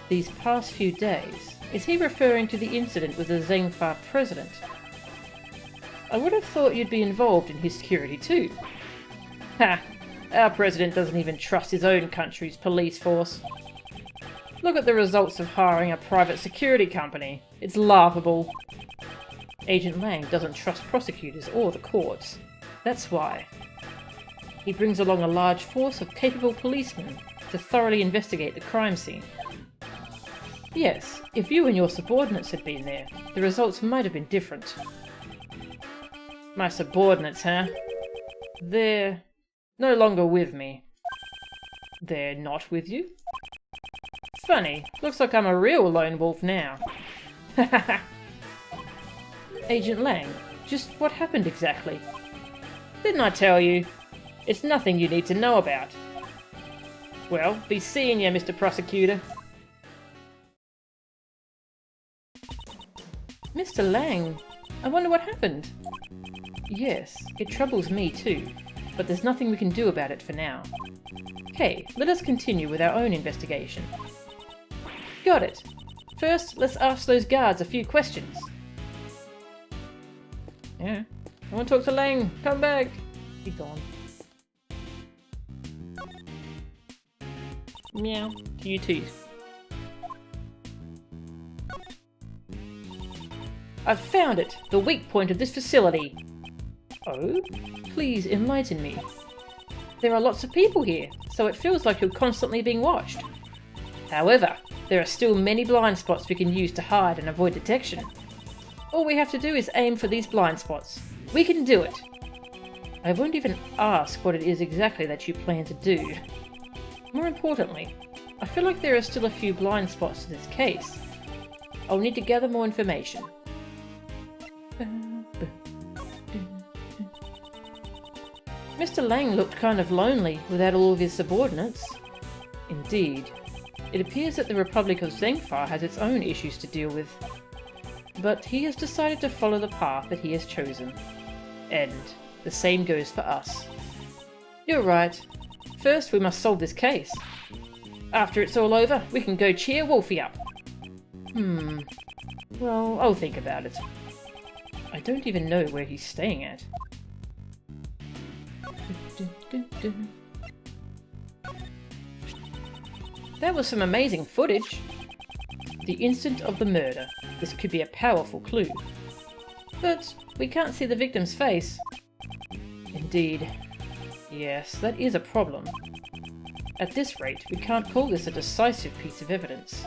These past few days. Is he referring to the incident with the Zengfar president? I would have thought you'd be involved in his security too. Ha! Our president doesn't even trust his own country's police force. Look at the results of hiring a private security company. It's laughable. Agent Lang doesn't trust prosecutors or the courts. That's why. He brings along a large force of capable policemen to thoroughly investigate the crime scene. Yes, if you and your subordinates had been there, the results might have been different. My subordinates, huh? They're no longer with me. They're not with you? Funny, looks like I'm a real lone wolf now. Agent Lang, just what happened exactly? Didn't I tell you? It's nothing you need to know about. Well, be seeing you, Mr. Prosecutor. Mr. Lang, I wonder what happened. Yes, it troubles me too, but there's nothing we can do about it for now. Hey, let us continue with our own investigation. Got it. First, let's ask those guards a few questions. Yeah, I want to talk to Lang. Come back. He's gone. Meow. To you too. I've found it! The weak point of this facility! Oh? Please enlighten me. There are lots of people here, so it feels like you're constantly being watched. However, there are still many blind spots we can use to hide and avoid detection. All we have to do is aim for these blind spots. We can do it! I won't even ask what it is exactly that you plan to do. More importantly, I feel like there are still a few blind spots to this case. I'll need to gather more information. Mr. Lang looked kind of lonely without all of his subordinates. Indeed. It appears that the Republic of Zengfar has its own issues to deal with. But he has decided to follow the path that he has chosen. And the same goes for us. You're right. First, we must solve this case. After it's all over, we can go cheer Wolfie up. Well, I'll think about it. I don't even know where he's staying at. That was some amazing footage. The instant of the murder. This could be a powerful clue. But we can't see the victim's face. Indeed. Yes, that is a problem. At this rate, we can't call this a decisive piece of evidence.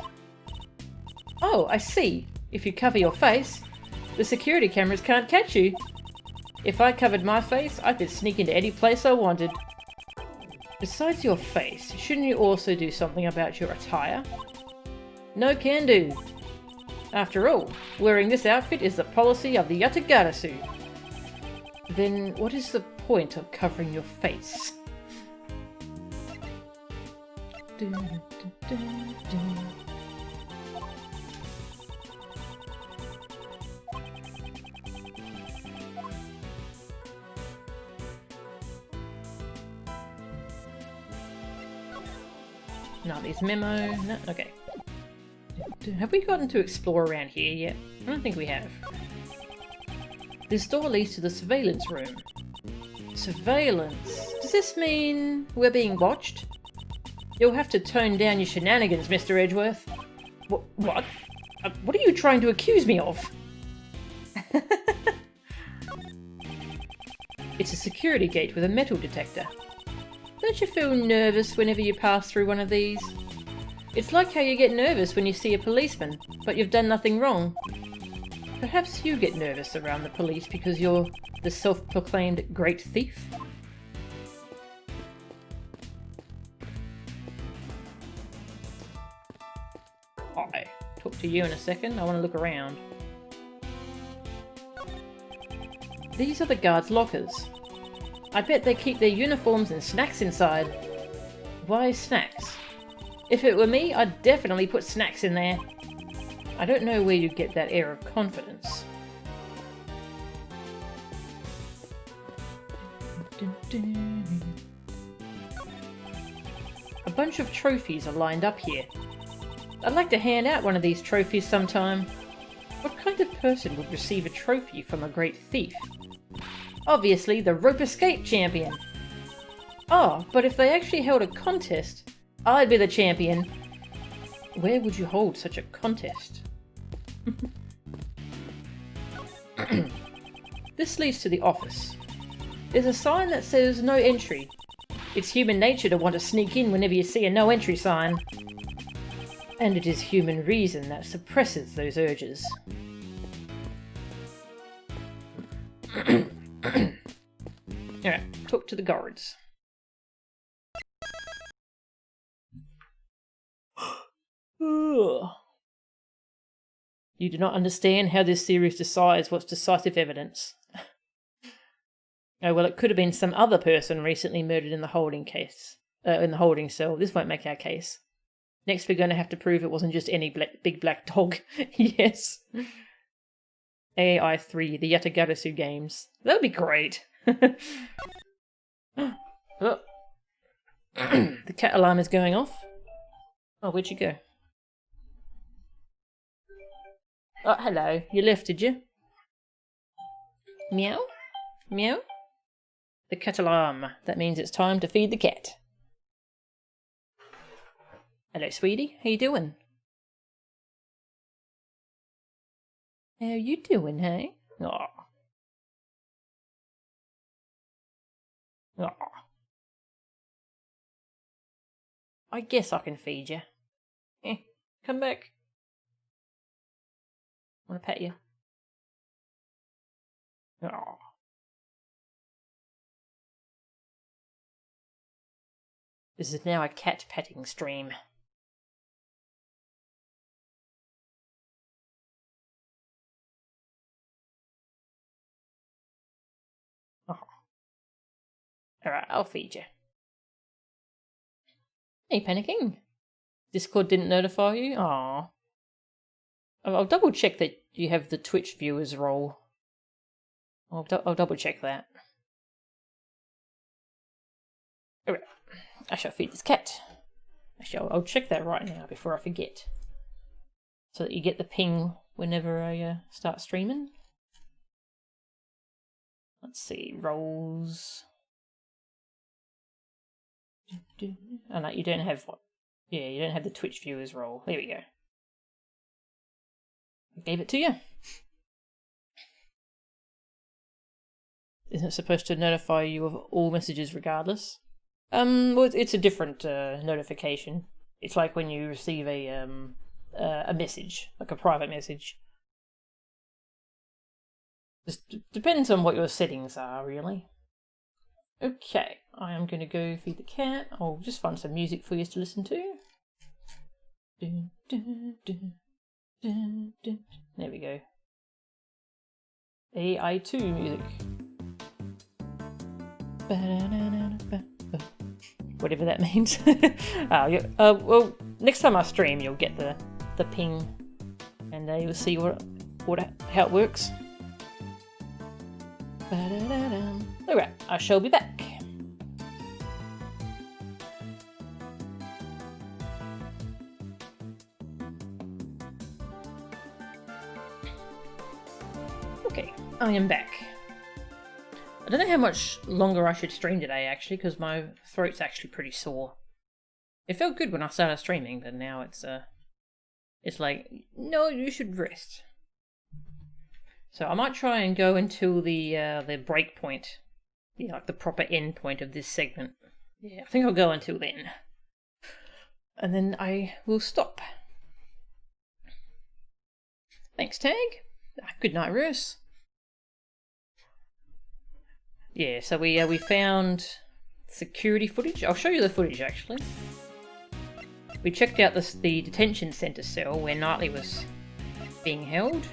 Oh, I see. If you cover your face, the security cameras can't catch you. If I covered my face, I could sneak into any place I wanted. Besides your face, shouldn't you also do something about your attire? No can do. After all, wearing this outfit is the policy of the Yatagarasu. Then what is the point of covering your face? Not this memo. No, okay. Have we gotten to explore around here yet? I don't think we have. This door leads to the surveillance room. Surveillance? Does this mean we're being watched? You'll have to tone down your shenanigans, Mr. Edgeworth. What? What are you trying to accuse me of? It's a security gate with a metal detector. Don't you feel nervous whenever you pass through one of these? It's like how you get nervous when you see a policeman, but you've done nothing wrong. Perhaps you get nervous around the police because you're the self-proclaimed great thief? I'll talk to you in a second. I want to look around. These are the guards' lockers. I bet they keep their uniforms and snacks inside. Why snacks? If it were me, I'd definitely put snacks in there. I don't know where you get that air of confidence. A bunch of trophies are lined up here. I'd like to hand out one of these trophies sometime. What kind of person would receive a trophy from a great thief? Obviously, the rope escape champion. Oh, but if they actually held a contest, I'd be the champion. Where would you hold such a contest? This leads to the office. There's a sign that says no entry. It's human nature to want to sneak in whenever you see a no entry sign. And it is human reason that suppresses those urges. Alright, talk to the guards. You do not understand how this series decides what's decisive evidence. Oh, well, it could have been some other person recently murdered in the holding cell. This won't make our case. Next, we're going to have to prove it wasn't just any big black dog. Yes. AI 3, the Yatagarasu games. That would be great. Oh. The cat alarm is going off. Oh, where'd you go? Oh, hello. You left, did you? Meow? Meow? The cat alarm. That means it's time to feed the cat. Hello, sweetie. How you doing? How you doing, hey? Aw. Aw. I guess I can feed you. Come back. Want to pet you? Aw. This is now a cat petting stream. Oh. Alright, I'll feed you. Hey, panicking. Discord didn't notify you? Aww. I'll double check that you have the Twitch viewers role. I'll double check that. Alright. I shall feed this cat. Actually, I'll check that right now before I forget. So that you get the ping whenever I start streaming. Let's see, roles. Oh no, you don't have what? Yeah, you don't have the Twitch viewers role. There we go. I gave it to you. Isn't it supposed to notify you of all messages regardless? Well, it's a different notification. It's like when you receive a message, like a private message. Just depends on what your settings are, really. Okay, I am going to go feed the cat. I'll just find some music for you to listen to. There we go. AI2 music. Whatever that means. Well, next time I stream, you'll get the ping, and you'll see how it works. Alright, I shall be back. Okay, I am back. I don't know how much longer I should stream today, actually, because my throat's actually pretty sore. It felt good when I started streaming, but now it's like, no, you should rest. So I might try and go until the break point, like the proper end point of this segment. Yeah, I think I'll go until then, and then I will stop. Thanks, Tag. Good night, Russ. Yeah, so we found security footage. I'll show you the footage, actually. We checked out the detention centre cell where Knightley was being held.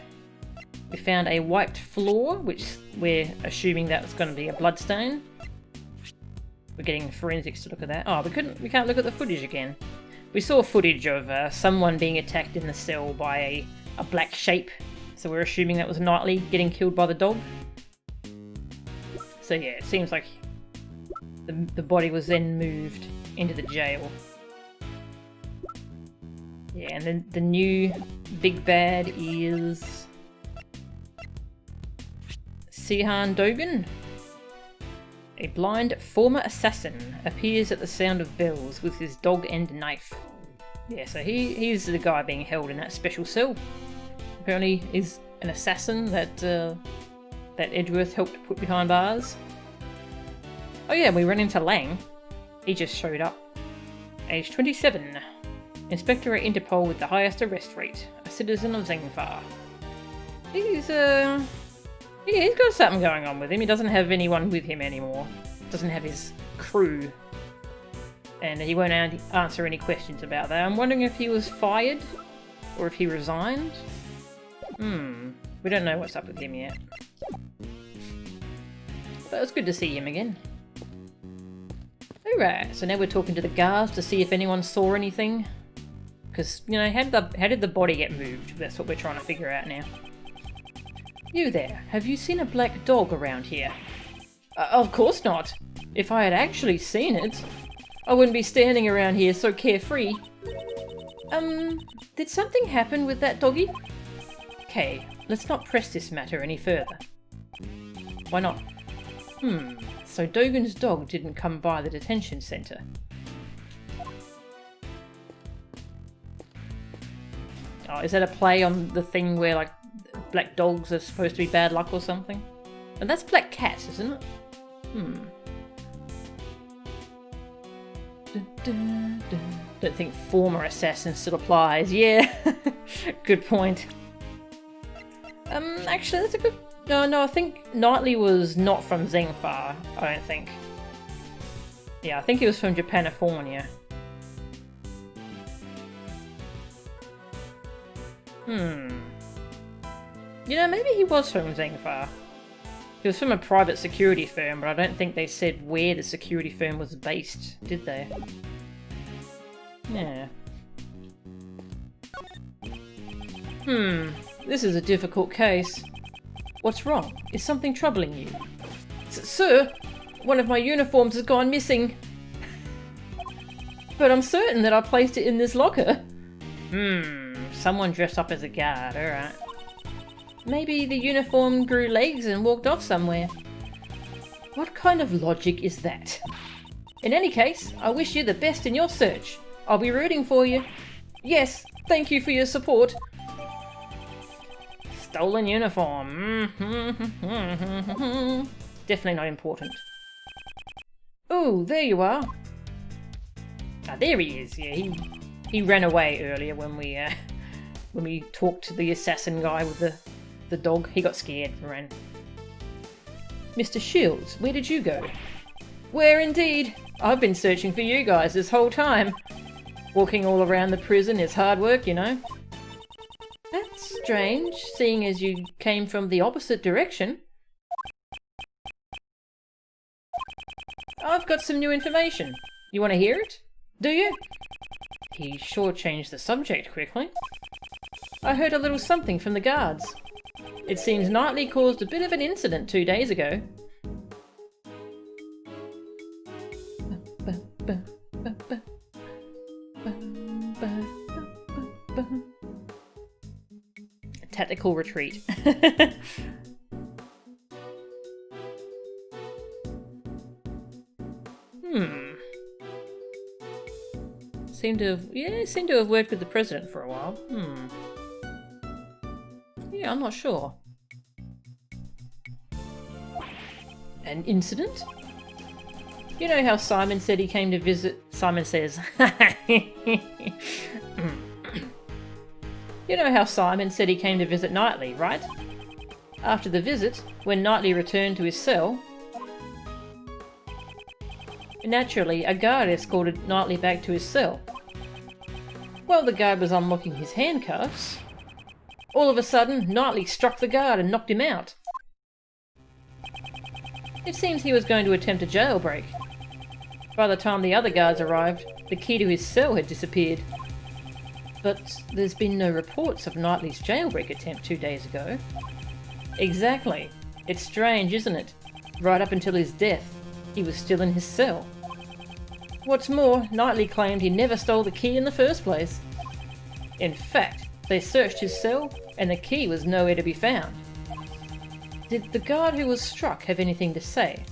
We found a wiped floor, which we're assuming that was going to be a bloodstain. We're getting forensics to look at that. Oh, we can't look at the footage again. We saw footage of someone being attacked in the cell by a black shape. So we're assuming that was Knightley getting killed by the dog. So yeah, it seems like the body was then moved into the jail. Yeah, and then the new big bad is Sihan Dogan. A blind former assassin appears at the sound of bells with his dog and knife. Yeah, so he's the guy being held in that special cell. Apparently is an assassin that Edgeworth helped put behind bars. Oh yeah, we ran into Lang. He just showed up. Age 27. Inspector at Interpol with the highest arrest rate. A citizen of Zengfar. He's got something going on with him. He doesn't have anyone with him anymore. Doesn't have his crew. And he won't answer any questions about that. I'm wondering if he was fired or if he resigned. We don't know what's up with him yet. But it's good to see him again. Alright, so now we're talking to the guards to see if anyone saw anything. Because, you know, how did the body get moved? That's what we're trying to figure out now. You there, have you seen a black dog around here? Of course not. If I had actually seen it, I wouldn't be standing around here so carefree. Did something happen with that doggy? Okay, let's not press this matter any further. Why not? So Dogan's dog didn't come by the detention centre. Oh, is that a play on the thing where, like, black dogs are supposed to be bad luck or something? And that's black cat, isn't it? Don't think former assassin still applies. Yeah, good point. Actually, that's a good... No, I think Knightley was not from Zengfar, I don't think. Yeah, I think he was from Japanifornia. You know, maybe he was from Zengfar. He was from a private security firm, but I don't think they said where the security firm was based, did they? Yeah. This is a difficult case. What's wrong? Is something troubling you? Sir, one of my uniforms has gone missing. But I'm certain that I placed it in this locker. Someone dressed up as a guard, alright. Maybe the uniform grew legs and walked off somewhere. What kind of logic is that? In any case, I wish you the best in your search. I'll be rooting for you. Yes, thank you for your support. Stolen uniform. Definitely not important. Oh, there you are. Ah, there he is. Yeah, he ran away earlier when we talked to the assassin guy with the dog. He got scared and ran. Mr. Shields, where did you go? Where indeed? I've been searching for you guys this whole time. Walking all around the prison is hard work, you know. That's strange, seeing as you came from the opposite direction. I've got some new information. You want to hear it? Do you? He sure changed the subject quickly. I heard a little something from the guards. It seems Knightley caused a bit of an incident 2 days ago. Tactical retreat. Seemed to have worked with the president for a while. Yeah, I'm not sure. An incident? You know how Simon said he came to visit... Simon says... You know how Simon said he came to visit Knightley, right? After the visit, when Knightley returned to his cell... Naturally, a guard escorted Knightley back to his cell. While the guard was unlocking his handcuffs, all of a sudden, Knightley struck the guard and knocked him out. It seems he was going to attempt a jailbreak. By the time the other guards arrived, the key to his cell had disappeared. But there's been no reports of Knightley's jailbreak attempt 2 days ago. Exactly. It's strange, isn't it? Right up until his death, he was still in his cell. What's more, Knightley claimed he never stole the key in the first place. In fact, they searched his cell and the key was nowhere to be found. Did the guard who was struck have anything to say?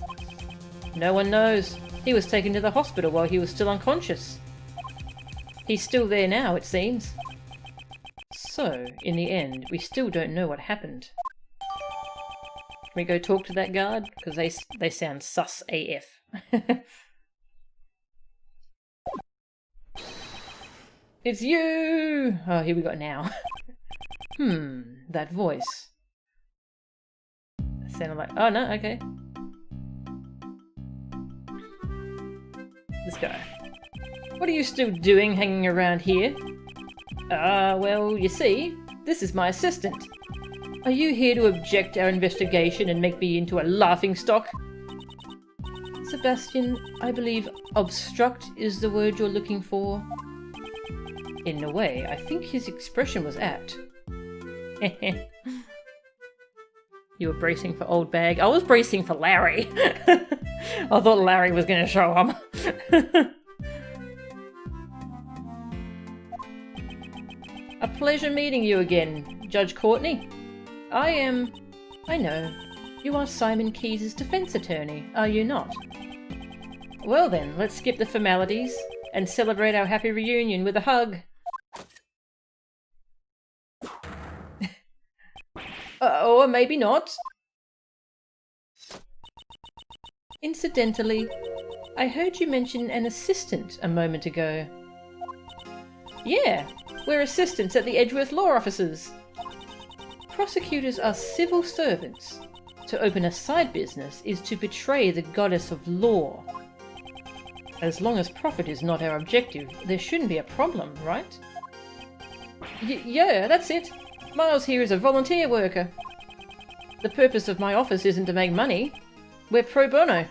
No one knows. He was taken to the hospital while he was still unconscious. He's still there now, it seems. So, in the end, we still don't know what happened. Can we go talk to that guard? Because they sound sus AF. It's you! Oh, here we got now. That voice. It sounded like... Oh, no, okay. This guy. What are you still doing hanging around here? Well, you see, this is my assistant. Are you here to object our investigation and make me into a laughingstock? Sebastian, I believe obstruct is the word you're looking for. In a way, I think his expression was apt. You were bracing for old bag. I was bracing for Larry. I thought Larry was going to show up. A pleasure meeting you again, Judge Courtney. I know. You are Simon Keyes' defense attorney, are you not? Well then, let's skip the formalities and celebrate our happy reunion with a hug. Or maybe not. Incidentally, I heard you mention an assistant a moment ago. Yeah, we're assistants at the Edgeworth Law Offices. Prosecutors are civil servants. To open a side business is to betray the goddess of law. As long as profit is not our objective, there shouldn't be a problem, right? Yeah, that's it. Miles here is a volunteer worker. The purpose of my office isn't to make money. We're pro bono.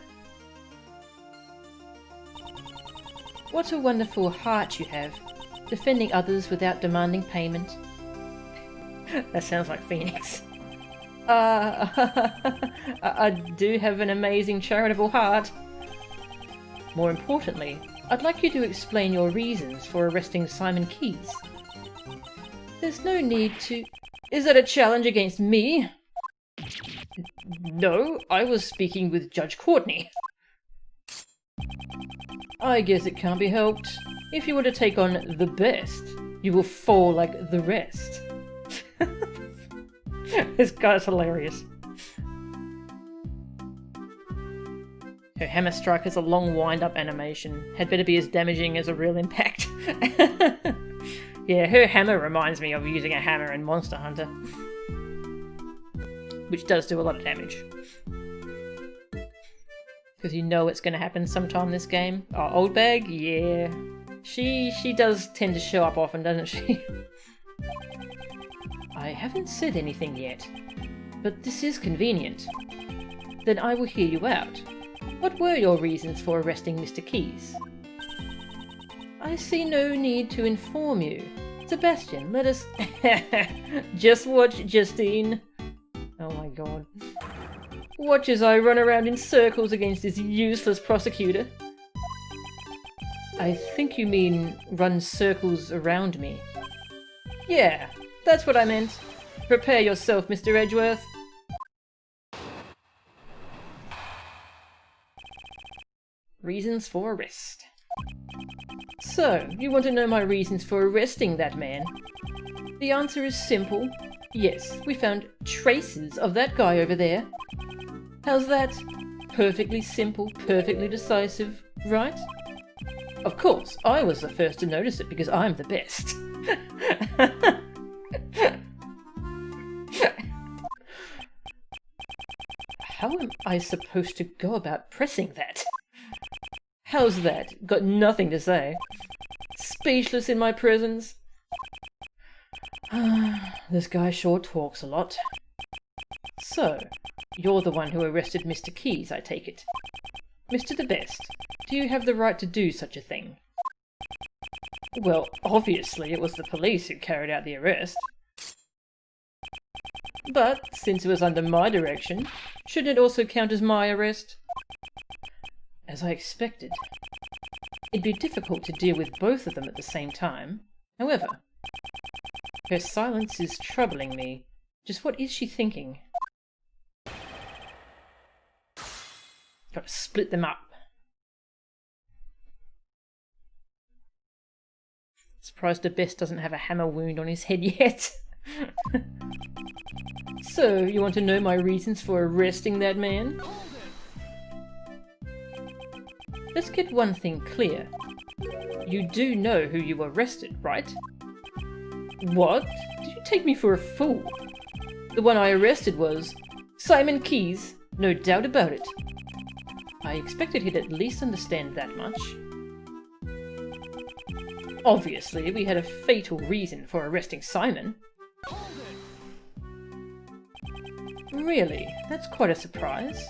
What a wonderful heart you have, defending others without demanding payment. That sounds like Phoenix. I do have an amazing charitable heart. More importantly, I'd like you to explain your reasons for arresting Simon Keyes. There's no need to... Is that a challenge against me? No, I was speaking with Judge Courtney. I guess it can't be helped. If you were to take on the best, you will fall like the rest. This guy's hilarious. Her hammer strike has a long wind-up animation. Had better be as damaging as a real impact. Yeah, her hammer reminds me of using a hammer in Monster Hunter. Which does do a lot of damage. Because you know it's going to happen sometime this game. Oh, Old Bag? Yeah. She does tend to show up often, doesn't she? I haven't said anything yet, but this is convenient. Then I will hear you out. What were your reasons for arresting Mr. Keyes? I see no need to inform you. Sebastian, let us... Just watch, Justine. Oh my god. Watch as I run around in circles against this useless prosecutor. I think you mean run circles around me. Yeah, that's what I meant. Prepare yourself, Mr. Edgeworth. Reasons for arrest. So, you want to know my reasons for arresting that man? The answer is simple. Yes, we found traces of that guy over there. How's that? Perfectly simple, perfectly decisive, right? Of course, I was the first to notice it because I'm the best. How am I supposed to go about pressing that? How's that? Got nothing to say. Speechless in my presence. This guy sure talks a lot. So, you're the one who arrested Mr. Keyes, I take it. Mr. the Best, do you have the right to do such a thing? Well, obviously it was the police who carried out the arrest. But, since it was under my direction, shouldn't it also count as my arrest? As I expected. It'd be difficult to deal with both of them at the same time. However, Her silence is troubling me. Just what is she thinking? Gotta split them up. Surprised the best doesn't have a hammer wound on his head yet. So, you want to know my reasons for arresting that man? Let's get one thing clear. You do know who you arrested, right? What? Did you take me for a fool? The one I arrested was Simon Keyes, no doubt about it. I expected he'd at least understand that much. Obviously, we had a fatal reason for arresting Simon. Really? That's quite a surprise.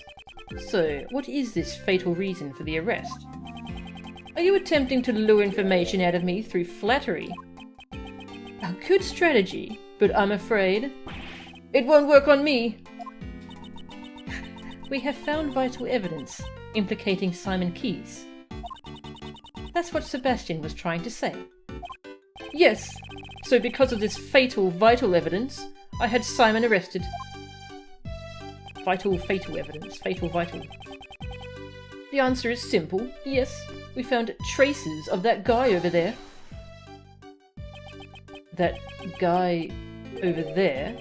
So, what is this fatal reason for the arrest? Are you attempting to lure information out of me through flattery? A good strategy, but I'm afraid it won't work on me. We have found vital evidence implicating Simon Keyes. That's what Sebastian was trying to say. Yes, so because of this fatal vital evidence, I had Simon arrested. Vital evidence. Fatal vital. The answer is simple. Yes, we found traces of that guy over there. That guy over there?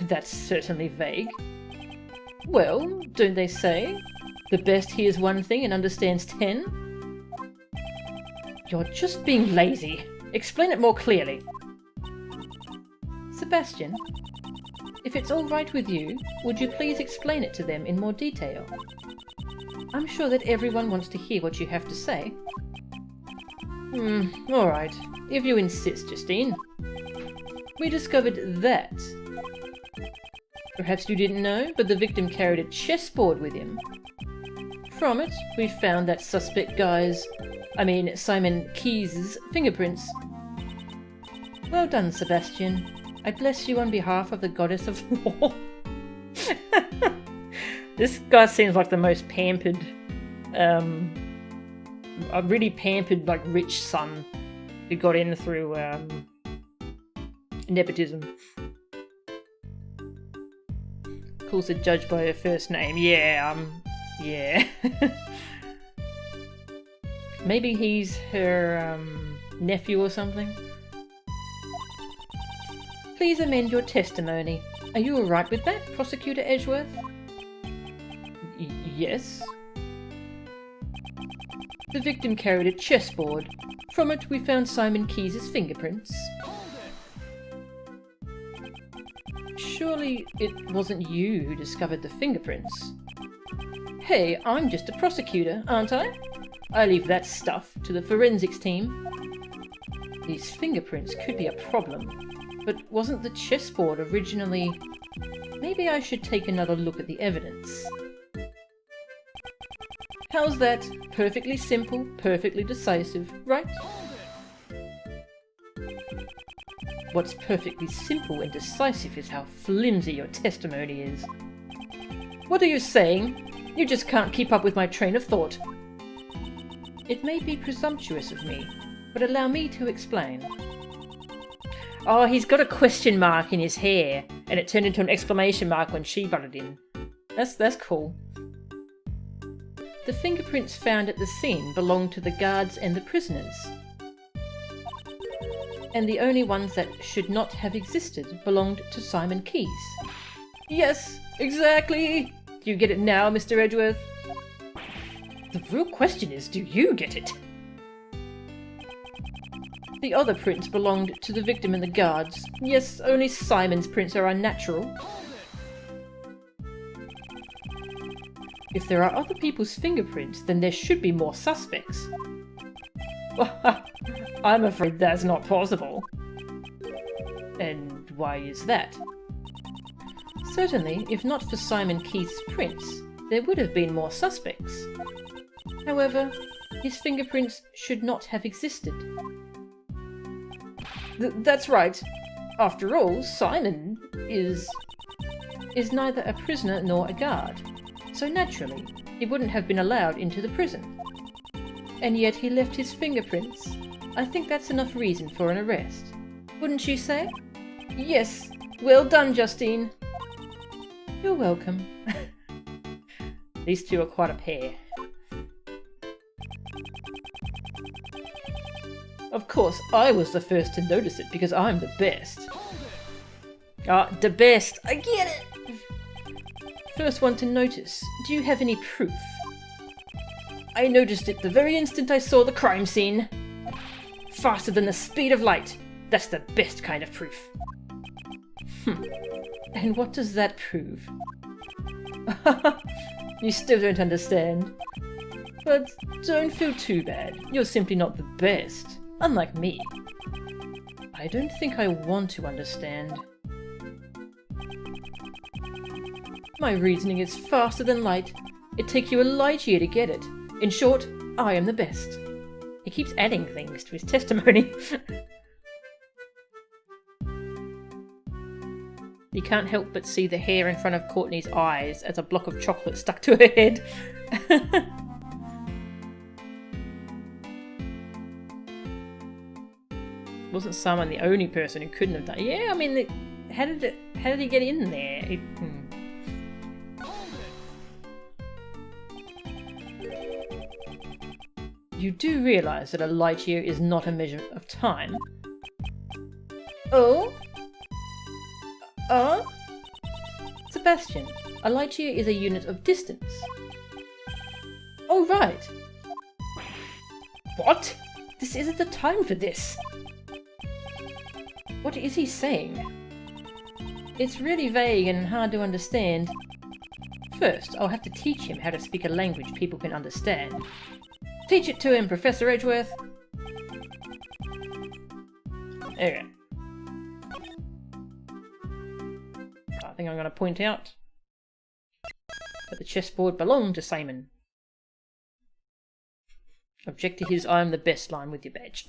That's certainly vague. Well, don't they say? The best hears one thing and understands 10? You're just being lazy. Explain it more clearly. Sebastian, if it's all right with you, would you please explain it to them in more detail? I'm sure that everyone wants to hear what you have to say. All right. If you insist, Justine. We discovered that. Perhaps you didn't know, but the victim carried a chessboard with him. From it, we found that suspect Simon Keyes' fingerprints. Well done, Sebastian. I bless you on behalf of the goddess of law. This guy seems like the most pampered, a really pampered, like, rich son who got in through, nepotism. Calls the judge by her first name. Yeah. Maybe he's her, nephew or something? Please amend your testimony. Are you alright with that, Prosecutor Edgeworth? Yes. The victim carried a chessboard. From it, we found Simon Keyes' fingerprints. Surely it wasn't you who discovered the fingerprints? Hey, I'm just a prosecutor, aren't I? I leave that stuff to the forensics team. These fingerprints could be a problem. But wasn't the chessboard originally... Maybe I should take another look at the evidence. How's that? Perfectly simple, perfectly decisive, right? What's perfectly simple and decisive is how flimsy your testimony is. What are you saying? You just can't keep up with my train of thought. It may be presumptuous of me, but allow me to explain. Oh, he's got a question mark in his hair, and it turned into an exclamation mark when she butted in. That's cool. The fingerprints found at the scene belonged to the guards and the prisoners. And the only ones that should not have existed belonged to Simon Keyes. Yes, exactly! Do you get it now, Mr. Edgeworth? The real question is, do you get it? The other prints belonged to the victim and the guards. Yes, only Simon's prints are unnatural. If there are other people's fingerprints, then there should be more suspects. I'm afraid that's not possible. And why is that? Certainly, if not for Simon Keyes' prints, there would have been more suspects. However, his fingerprints should not have existed. That's right. After all, Simon is neither a prisoner nor a guard, so naturally, he wouldn't have been allowed into the prison. And yet he left his fingerprints. I think that's enough reason for an arrest. Wouldn't you say? Yes, well done, Justine. You're welcome. These two are quite a pair. Of course, I was the first to notice it because I'm the best. Ah, the best. I get it. First one to notice. Do you have any proof? I noticed it the very instant I saw the crime scene. Faster than the speed of light. That's the best kind of proof. And what does that prove? You still don't understand. But don't feel too bad. You're simply not the best. Unlike me. I don't think I want to understand. My reasoning is faster than light. It'd take you a light year to get it. In short, I am the best. He keeps adding things to his testimony. You can't help but see the hair in front of Courtney's eyes as a block of chocolate stuck to her head. Wasn't Simon the only person who couldn't have done it? Yeah, I mean, how did he get in there? You do realise that a light year is not a measure of time? Oh? Sebastian, a light year is a unit of distance. Oh, right. What? This isn't the time for this. What is he saying? It's really vague and hard to understand. First, I'll have to teach him how to speak a language people can understand. Teach it to him, Professor Edgeworth! Okay. I think I'm going to point out that the chessboard belonged to Simon. Object to his I am the best line with your badge.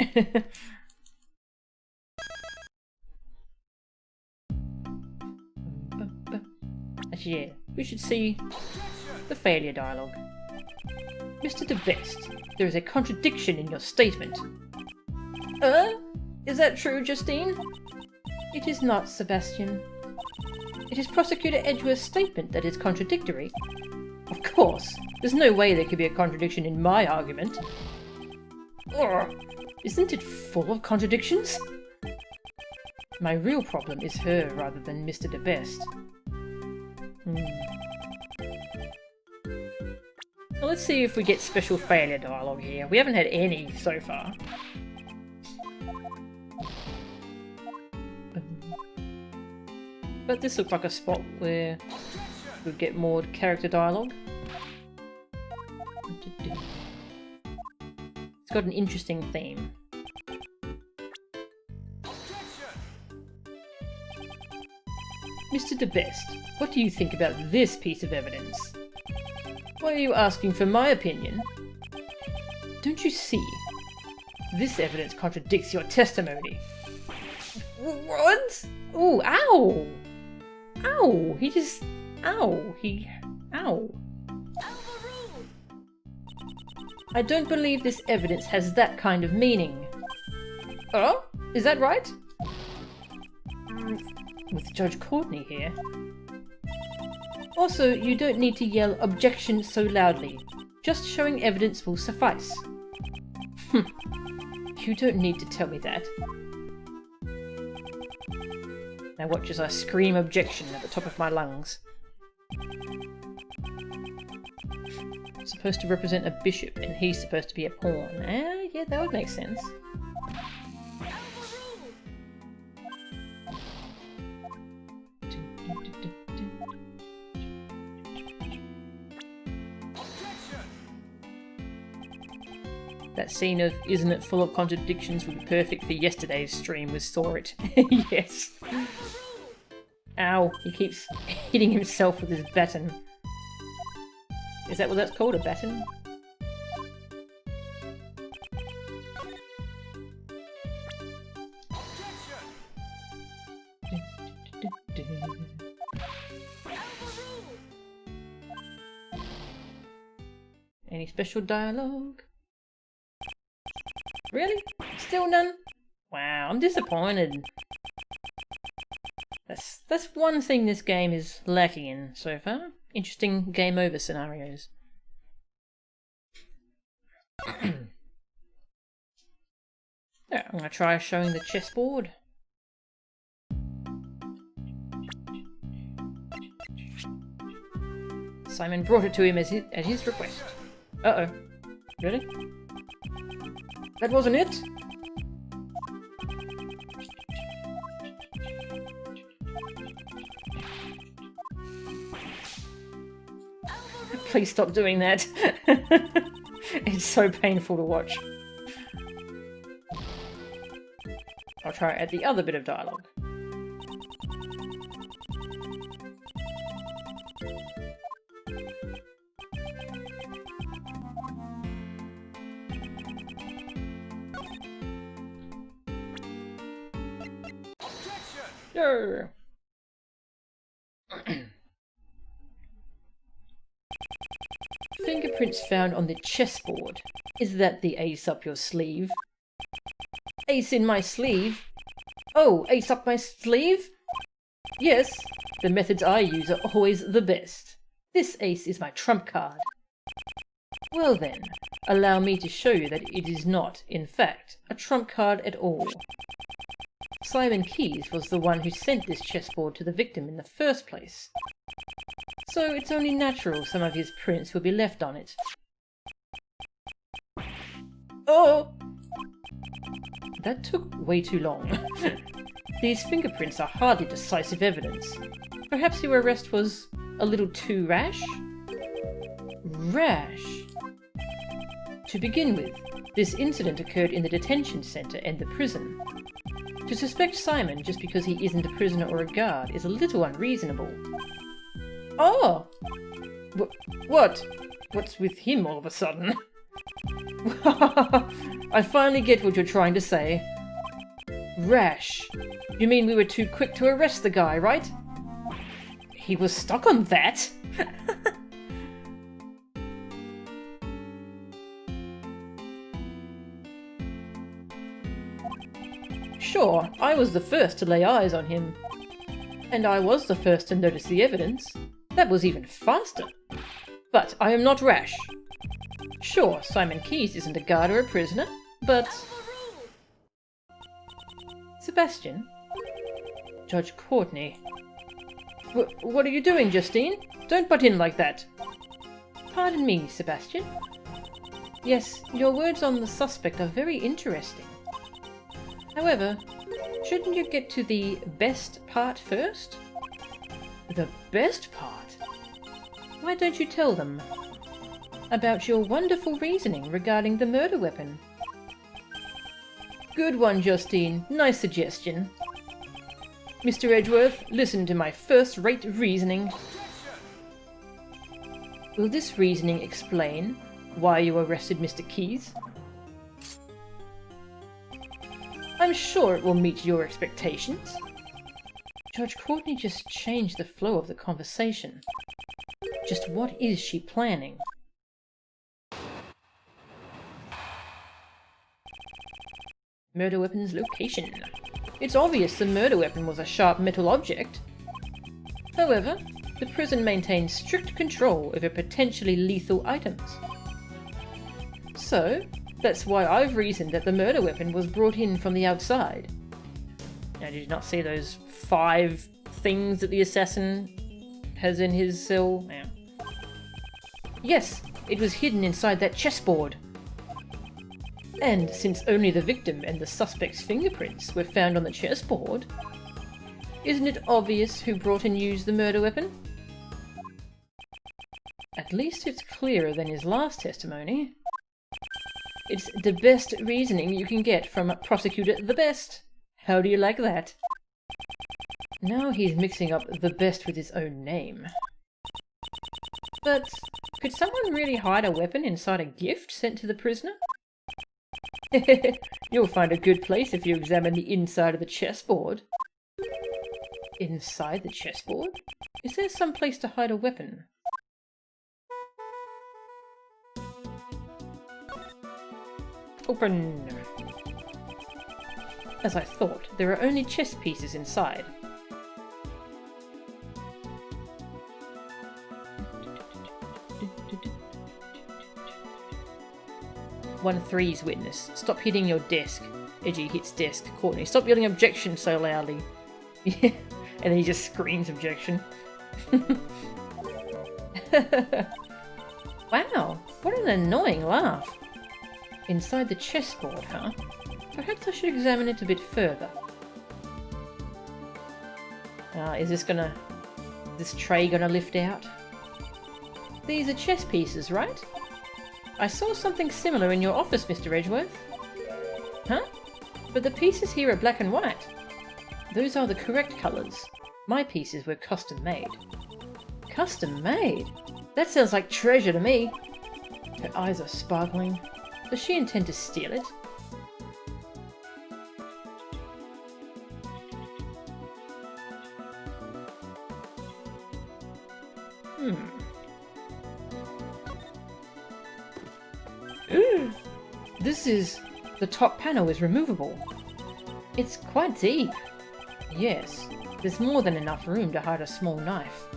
Actually, yeah, we should see the failure dialogue. Mr. DeBest, there is a contradiction in your statement. Is that true, Justine? It is not, Sebastian. It is Prosecutor Edgeworth's statement that is contradictory. Of course, there's no way there could be a contradiction in my argument. Ugh, isn't it full of contradictions? My real problem is her rather than Mr. DeBest. Well, let's see if we get special failure dialogue here. We haven't had any so far. But this looks like a spot where we'd get more character dialogue. It's got an interesting theme. Mr. DeBest, what do you think about this piece of evidence? Why are you asking for my opinion? Don't you see? This evidence contradicts your testimony. What? Ooh, ow! Ow! He just... Ow! Ow! I don't believe this evidence has that kind of meaning. Oh? Is that right? With Judge Courtney here. Also, you don't need to yell objection so loudly. Just showing evidence will suffice. You don't need to tell me that. Now watch as I scream objection at the top of my lungs. I'm supposed to represent a bishop and he's supposed to be a pawn. Yeah, that would make sense. That scene of "Isn't it full of contradictions" would be perfect for yesterday's stream with Saw It. Yes. Ow, he keeps hitting himself with his baton. Is that what that's called, a baton? Any special dialogue? Really? Still none? Wow, I'm disappointed. That's one thing this game is lacking in so far. Interesting game over scenarios. Yeah, I'm gonna try showing the chessboard. Simon brought it to him at his request. Uh-oh. Really? That wasn't it? Please stop doing that. It's so painful to watch. I'll try at the other bit of dialogue. No. Fingerprints found on the chessboard. Is that the ace up your sleeve? Ace in my sleeve? Oh, ace up my sleeve? Yes, the methods I use are always the best. This ace is my trump card. Well then, allow me to show you that it is not, in fact, a trump card at all. Simon Keyes was the one who sent this chessboard to the victim in the first place. So it's only natural some of his prints will be left on it. Oh! That took way too long. These fingerprints are hardly decisive evidence. Perhaps your arrest was a little too rash? Rash? To begin with, this incident occurred in the detention centre and the prison. To suspect Simon just because he isn't a prisoner or a guard is a little unreasonable. Oh! What? What's with him all of a sudden? I finally get what you're trying to say. Rash. You mean we were too quick to arrest the guy, right? He was stuck on that? Sure, I was the first to lay eyes on him. And I was the first to notice the evidence. That was even faster. But I am not rash. Sure, Simon Keyes isn't a guard or a prisoner, but... Sebastian? Judge Courtney. What are you doing, Justine? Don't butt in like that. Pardon me, Sebastian. Yes, your words on the suspect are very interesting. However, shouldn't you get to the best part first? The best part? Why don't you tell them about your wonderful reasoning regarding the murder weapon? Good one, Justine. Nice suggestion. Mr. Edgeworth, listen to my first-rate reasoning. Will this reasoning explain why you arrested Mr. Keyes? I'm sure it will meet your expectations. Judge Courtney just changed the flow of the conversation. Just what is she planning? Murder weapon's location. It's obvious the murder weapon was a sharp metal object. However, the prison maintains strict control over potentially lethal items. So, that's why I've reasoned that the murder weapon was brought in from the outside. Now, did you not see those 5 things that the assassin has in his cell? Yeah. Yes, it was hidden inside that chessboard. And since only the victim and the suspect's fingerprints were found on the chessboard, isn't it obvious who brought and used the murder weapon? At least it's clearer than his last testimony. It's the best reasoning you can get from Prosecutor the Best. How do you like that? Now he's mixing up the best with his own name. But could someone really hide a weapon inside a gift sent to the prisoner? You'll find a good place if you examine the inside of the chessboard. Inside the chessboard? Is there some place to hide a weapon? Open! As I thought, there are only chess pieces inside. 513's witness. Stop hitting your desk. Edgy hits desk. Courtney, stop yelling objection so loudly. Yeah. And then he just screams objection. Wow, what an annoying laugh. Inside the chessboard, huh? Perhaps I should examine it a bit further. Is this tray gonna lift out? These are chess pieces, right? I saw something similar in your office, Mr. Edgeworth. Huh? But the pieces here are black and white. Those are the correct colours. My pieces were custom made. Custom made? That sounds like treasure to me. Her eyes are sparkling. Does she intend to steal it? The top panel is removable. It's quite deep. Yes, there's more than enough room to hide a small knife.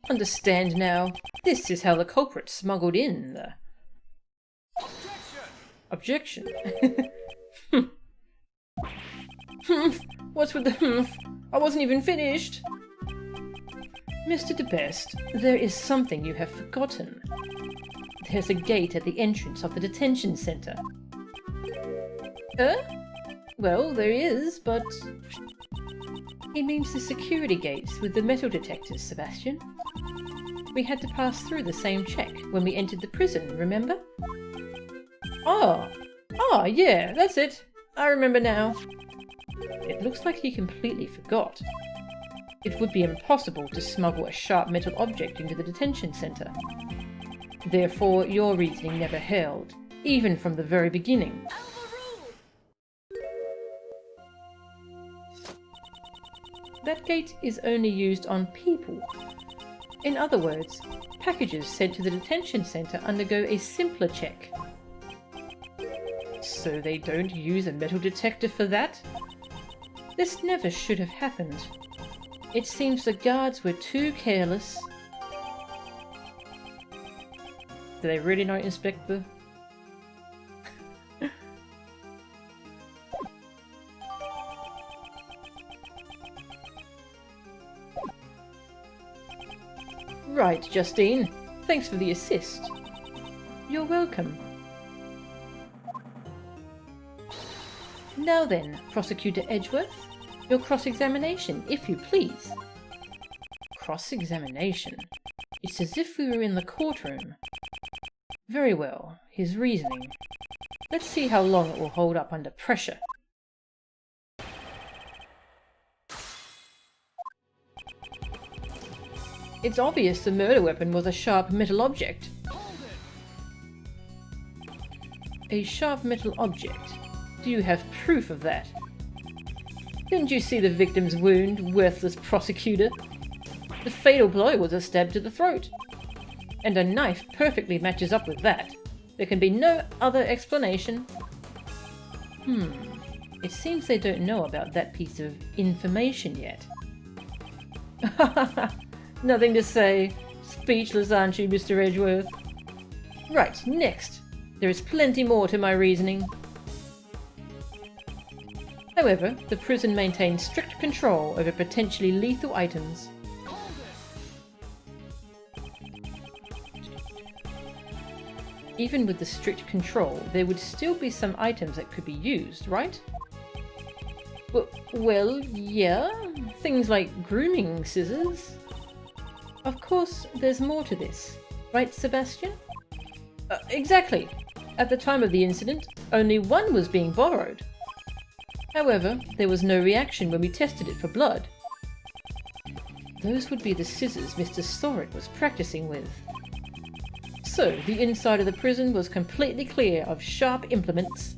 Understand now. This is how the culprit smuggled in the... Objection! What's with the I wasn't even finished! Mr. De Best, there is something you have forgotten. There's a gate at the entrance of the detention center. Well, there is, but... He means the security gates with the metal detectors, Sebastian. We had to pass through the same check when we entered the prison, remember? Oh, yeah, that's it. I remember now. It looks like he completely forgot. It would be impossible to smuggle a sharp metal object into the detention center. Therefore, your reasoning never held, even from the very beginning. That gate is only used on people. In other words, packages sent to the detention center undergo a simpler check. So they don't use a metal detector for that? This never should have happened. It seems the guards were too careless. Do they really not inspect the... Right, Justine. Thanks for the assist. You're welcome. Now then, Prosecutor Edgeworth, your cross-examination, if you please. Cross-examination? It's as if we were in the courtroom. Very well, his reasoning. Let's see how long it will hold up under pressure. It's obvious the murder weapon was a sharp metal object. A sharp metal object? Do you have proof of that? Didn't you see the victim's wound, worthless prosecutor? The fatal blow was a stab to the throat. And a knife perfectly matches up with that. There can be no other explanation. It seems they don't know about that piece of information yet. Nothing to say. Speechless, aren't you, Mr. Edgeworth? Right, next. There is plenty more to my reasoning. However, the prison maintains strict control over potentially lethal items. Even with the strict control, there would still be some items that could be used, right? Well, yeah. Things like grooming scissors. Of course, there's more to this. Right, Sebastian? Exactly. At the time of the incident, only one was being borrowed. However, there was no reaction when we tested it for blood. Those would be the scissors Mr. Storit was practicing with. So, the inside of the prison was completely clear of sharp implements.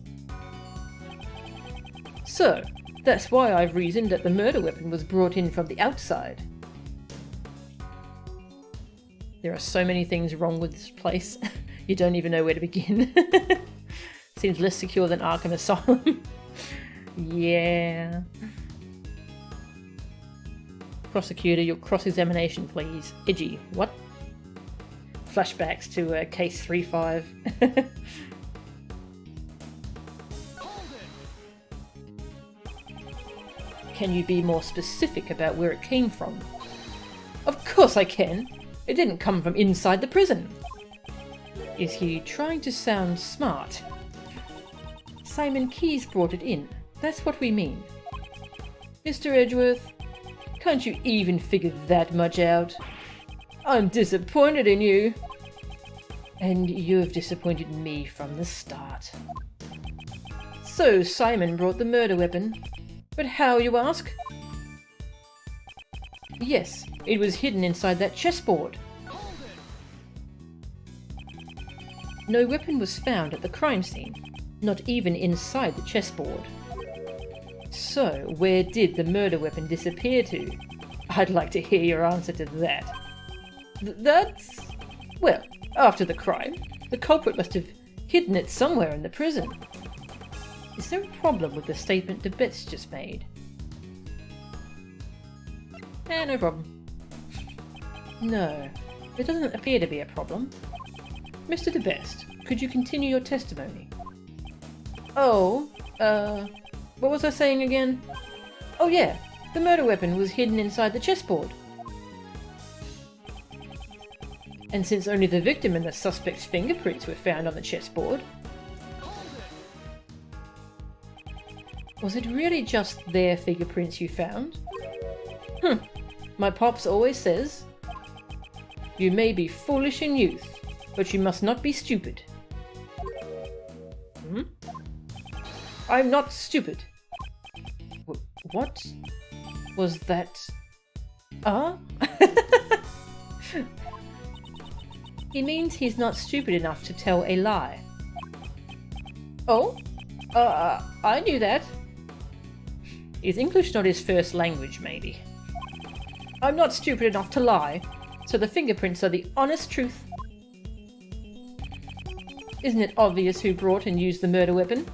So, that's why I've reasoned that the murder weapon was brought in from the outside. There are so many things wrong with this place. You don't even know where to begin. Seems less secure than Arkham Asylum. Yeah. Prosecutor, your cross-examination, please. Edgy. What? flashbacks to case 3-5. Can you be more specific about where it came from? Of course I can! It didn't come from inside the prison! Is he trying to sound smart? Simon Keyes brought it in. That's what we mean. Mr. Edgeworth, can't you even figure that much out? I'm disappointed in you. And you've disappointed me from the start. So Simon brought the murder weapon. But how, you ask? Yes, it was hidden inside that chessboard. No weapon was found at the crime scene, not even inside the chessboard. So, where did the murder weapon disappear to? I'd like to hear your answer to that. That's... well, after the crime, the culprit must have hidden it somewhere in the prison. Is there a problem with the statement de Betz just made? No problem. No, there doesn't appear to be a problem. Mr. de Betz, could you continue your testimony? Oh, what was I saying again? Oh yeah, the murder weapon was hidden inside the chessboard. And since only the victim and the suspect's fingerprints were found on the chessboard, was it really just their fingerprints you found? My pops always says, you may be foolish in youth, but you must not be stupid. I'm not stupid. What was that? He means he's not stupid enough to tell a lie. Oh? I knew that. Is English not his first language, maybe? I'm not stupid enough to lie, so the fingerprints are the honest truth. Isn't it obvious who brought and used the murder weapon?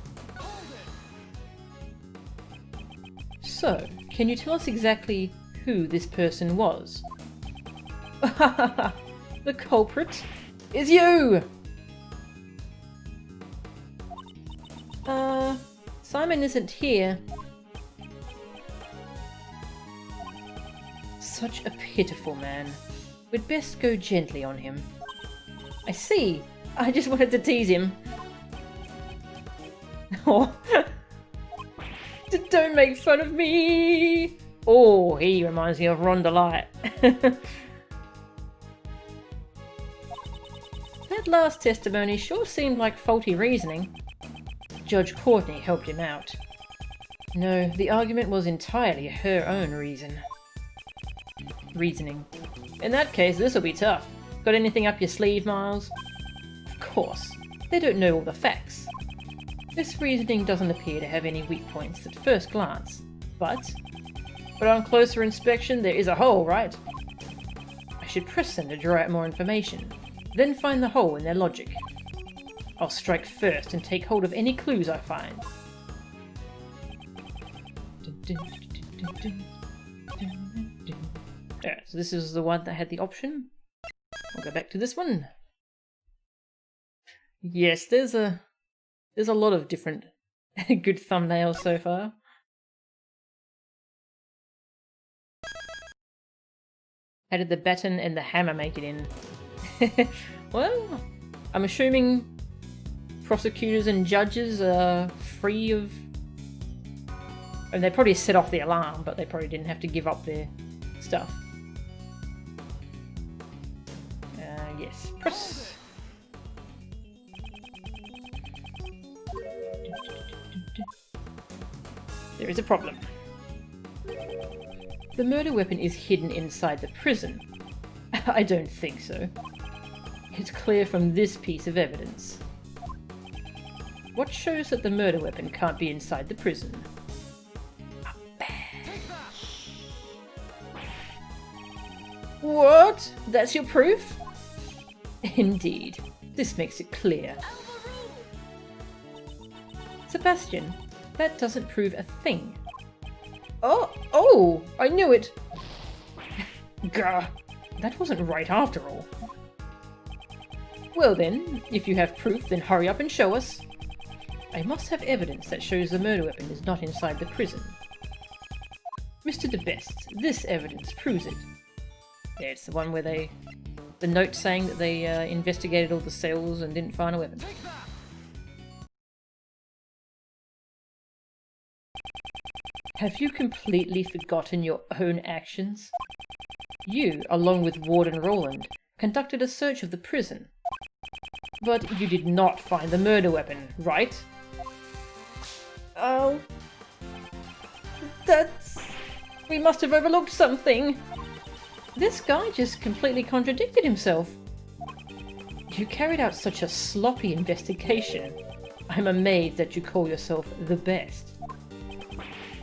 So, can you tell us exactly who this person was? The culprit is you! Simon isn't here. Such a pitiful man. We'd best go gently on him. I see. I just wanted to tease him. Oh. Don't make fun of me! Oh, he reminds me of Rhonda Light. That last testimony sure seemed like faulty reasoning. Judge Courtney helped him out. No, the argument was entirely her own reasoning. In that case, this'll be tough. Got anything up your sleeve, Miles? Of course. They don't know all the facts. This reasoning doesn't appear to have any weak points at first glance, but on closer inspection there is a hole, right? I should press them to draw out more information, then find the hole in their logic. I'll strike first and take hold of any clues I find. Alright, so this is the one that had the option. I'll go back to this one. Yes, there's a lot of different good thumbnails so far. How did the baton and the hammer make it in? Well, I'm assuming prosecutors and judges are free of... And they probably set off the alarm, but they probably didn't have to give up their stuff. Yes, press. There is a problem. The murder weapon is hidden inside the prison. I don't think so. It's clear from this piece of evidence. What shows that the murder weapon can't be inside the prison? A bag. What? That's your proof? Indeed. This makes it clear. Sebastian, that doesn't prove a thing. Oh! I knew it! Gah! That wasn't right after all. Well then, if you have proof, then hurry up and show us. I must have evidence that shows the murder weapon is not inside the prison. Mr. De Best, this evidence proves it. Yeah, it's the one where the note saying that they investigated all the cells and didn't find a weapon. Have you completely forgotten your own actions? You, along with Warden Roland, conducted a search of the prison. But you did not find the murder weapon, right? Oh... We must have overlooked something. This guy just completely contradicted himself. You carried out such a sloppy investigation. I'm amazed that you call yourself the best.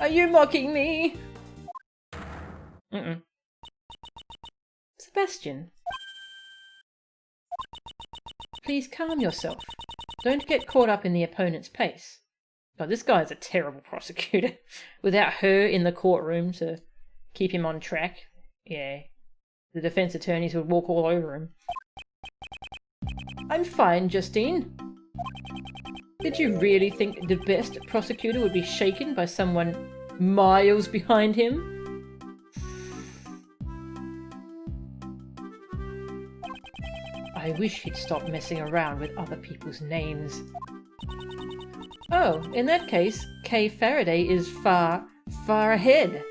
Are you mocking me? Sebastian. Please calm yourself. Don't get caught up in the opponent's pace. God, this guy's a terrible prosecutor. Without her in the courtroom to keep him on track, yeah, the defense attorneys would walk all over him. I'm fine, Justine. Did you really think the best prosecutor would be shaken by someone miles behind him? I wish he'd stop messing around with other people's names. Oh, in that case, Kay Faraday is far, far ahead.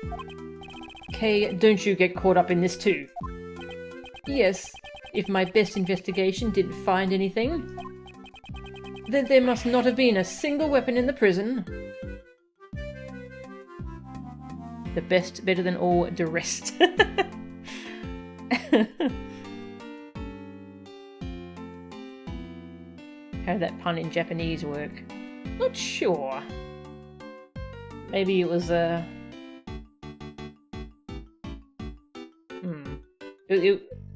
Kay, don't you get caught up in this too. Yes, if my best investigation didn't find anything, then there must not have been a single weapon in the prison. The best better than all the rest. How did that pun in Japanese work? Not sure. Maybe it was a...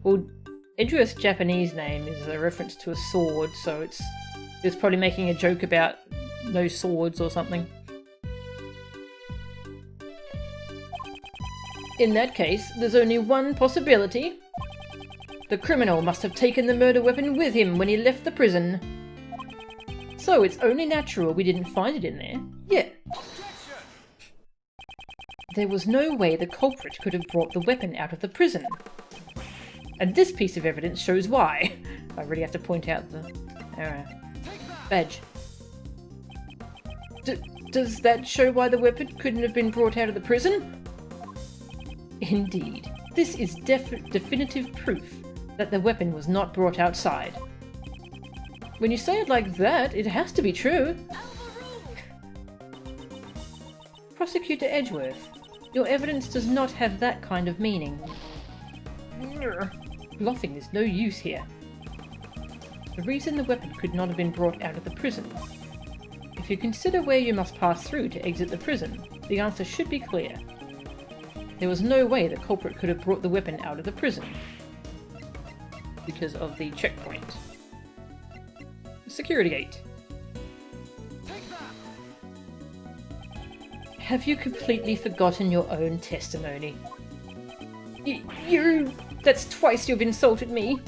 Well, Idris' Japanese name is a reference to a sword, so it's probably making a joke about no swords or something. In that case, there's only one possibility. The criminal must have taken the murder weapon with him when he left the prison. So it's only natural we didn't find it in there. Yeah. There was no way the culprit could have brought the weapon out of the prison. And this piece of evidence shows why. I really have to point out the badge. Does that show why the weapon couldn't have been brought out of the prison? Indeed. This is definitive proof that the weapon was not brought outside. When you say it like that, it has to be true. Prosecutor Edgeworth, your evidence does not have that kind of meaning. Bluffing is no use here. The reason the weapon could not have been brought out of the prison. If you consider where you must pass through to exit the prison, the answer should be clear. There was no way the culprit could have brought the weapon out of the prison. Because of the checkpoint. Security gate. Have you completely forgotten your own testimony? That's twice you've insulted me.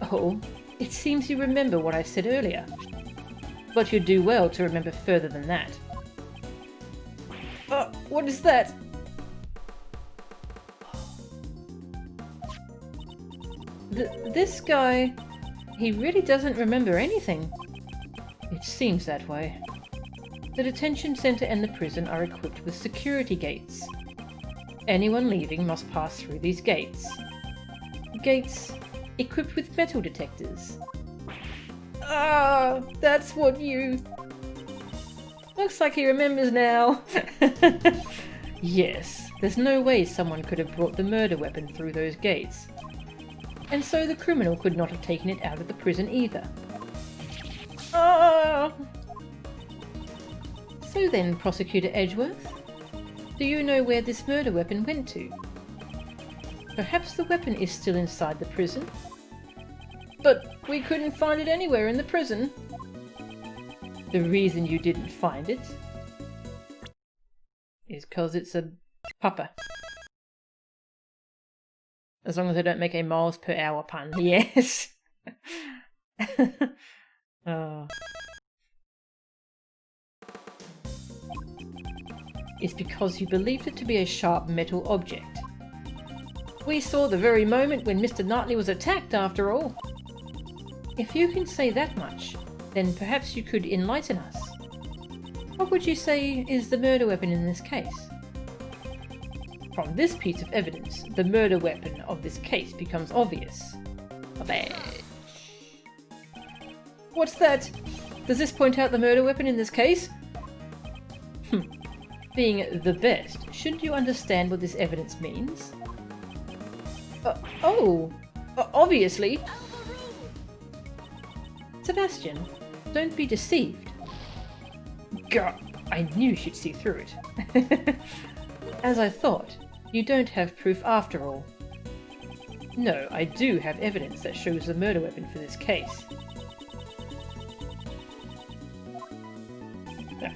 Oh, it seems you remember what I said earlier. But you'd do well to remember further than that. What is that? This guy... He really doesn't remember anything. It seems that way. The detention centre and the prison are equipped with security gates. Anyone leaving must pass through these gates. Gates equipped with metal detectors. Ah, that's what you... Looks like he remembers now. Yes, there's no way someone could have brought the murder weapon through those gates. And so the criminal could not have taken it out of the prison either. Ah! So then, Prosecutor Edgeworth, do you know where this murder weapon went to? Perhaps the weapon is still inside the prison? But we couldn't find it anywhere in the prison. The reason you didn't find it is because it's a pupper. As long as I don't make a miles per hour pun. Yes. Oh. It's because you believed it to be a sharp metal object. We saw the very moment when Mr. Knightley was attacked, after all. If you can say that much, then perhaps you could enlighten us. What would you say is the murder weapon in this case? From this piece of evidence, the murder weapon of this case becomes obvious. A badge. What's that? Does this point out the murder weapon in this case? Being the best, shouldn't you understand what this evidence means? Obviously. Sebastian, don't be deceived. God, I knew she'd see through it. As I thought, you don't have proof after all. No, I do have evidence that shows the murder weapon for this case.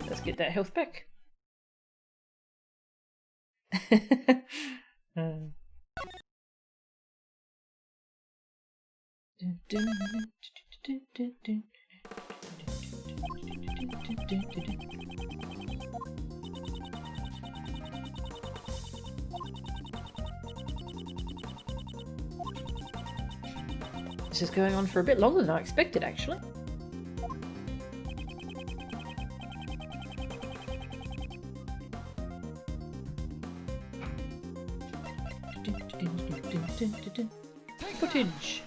Let's get that health back. This is going on for a bit longer than I expected, actually. Footage.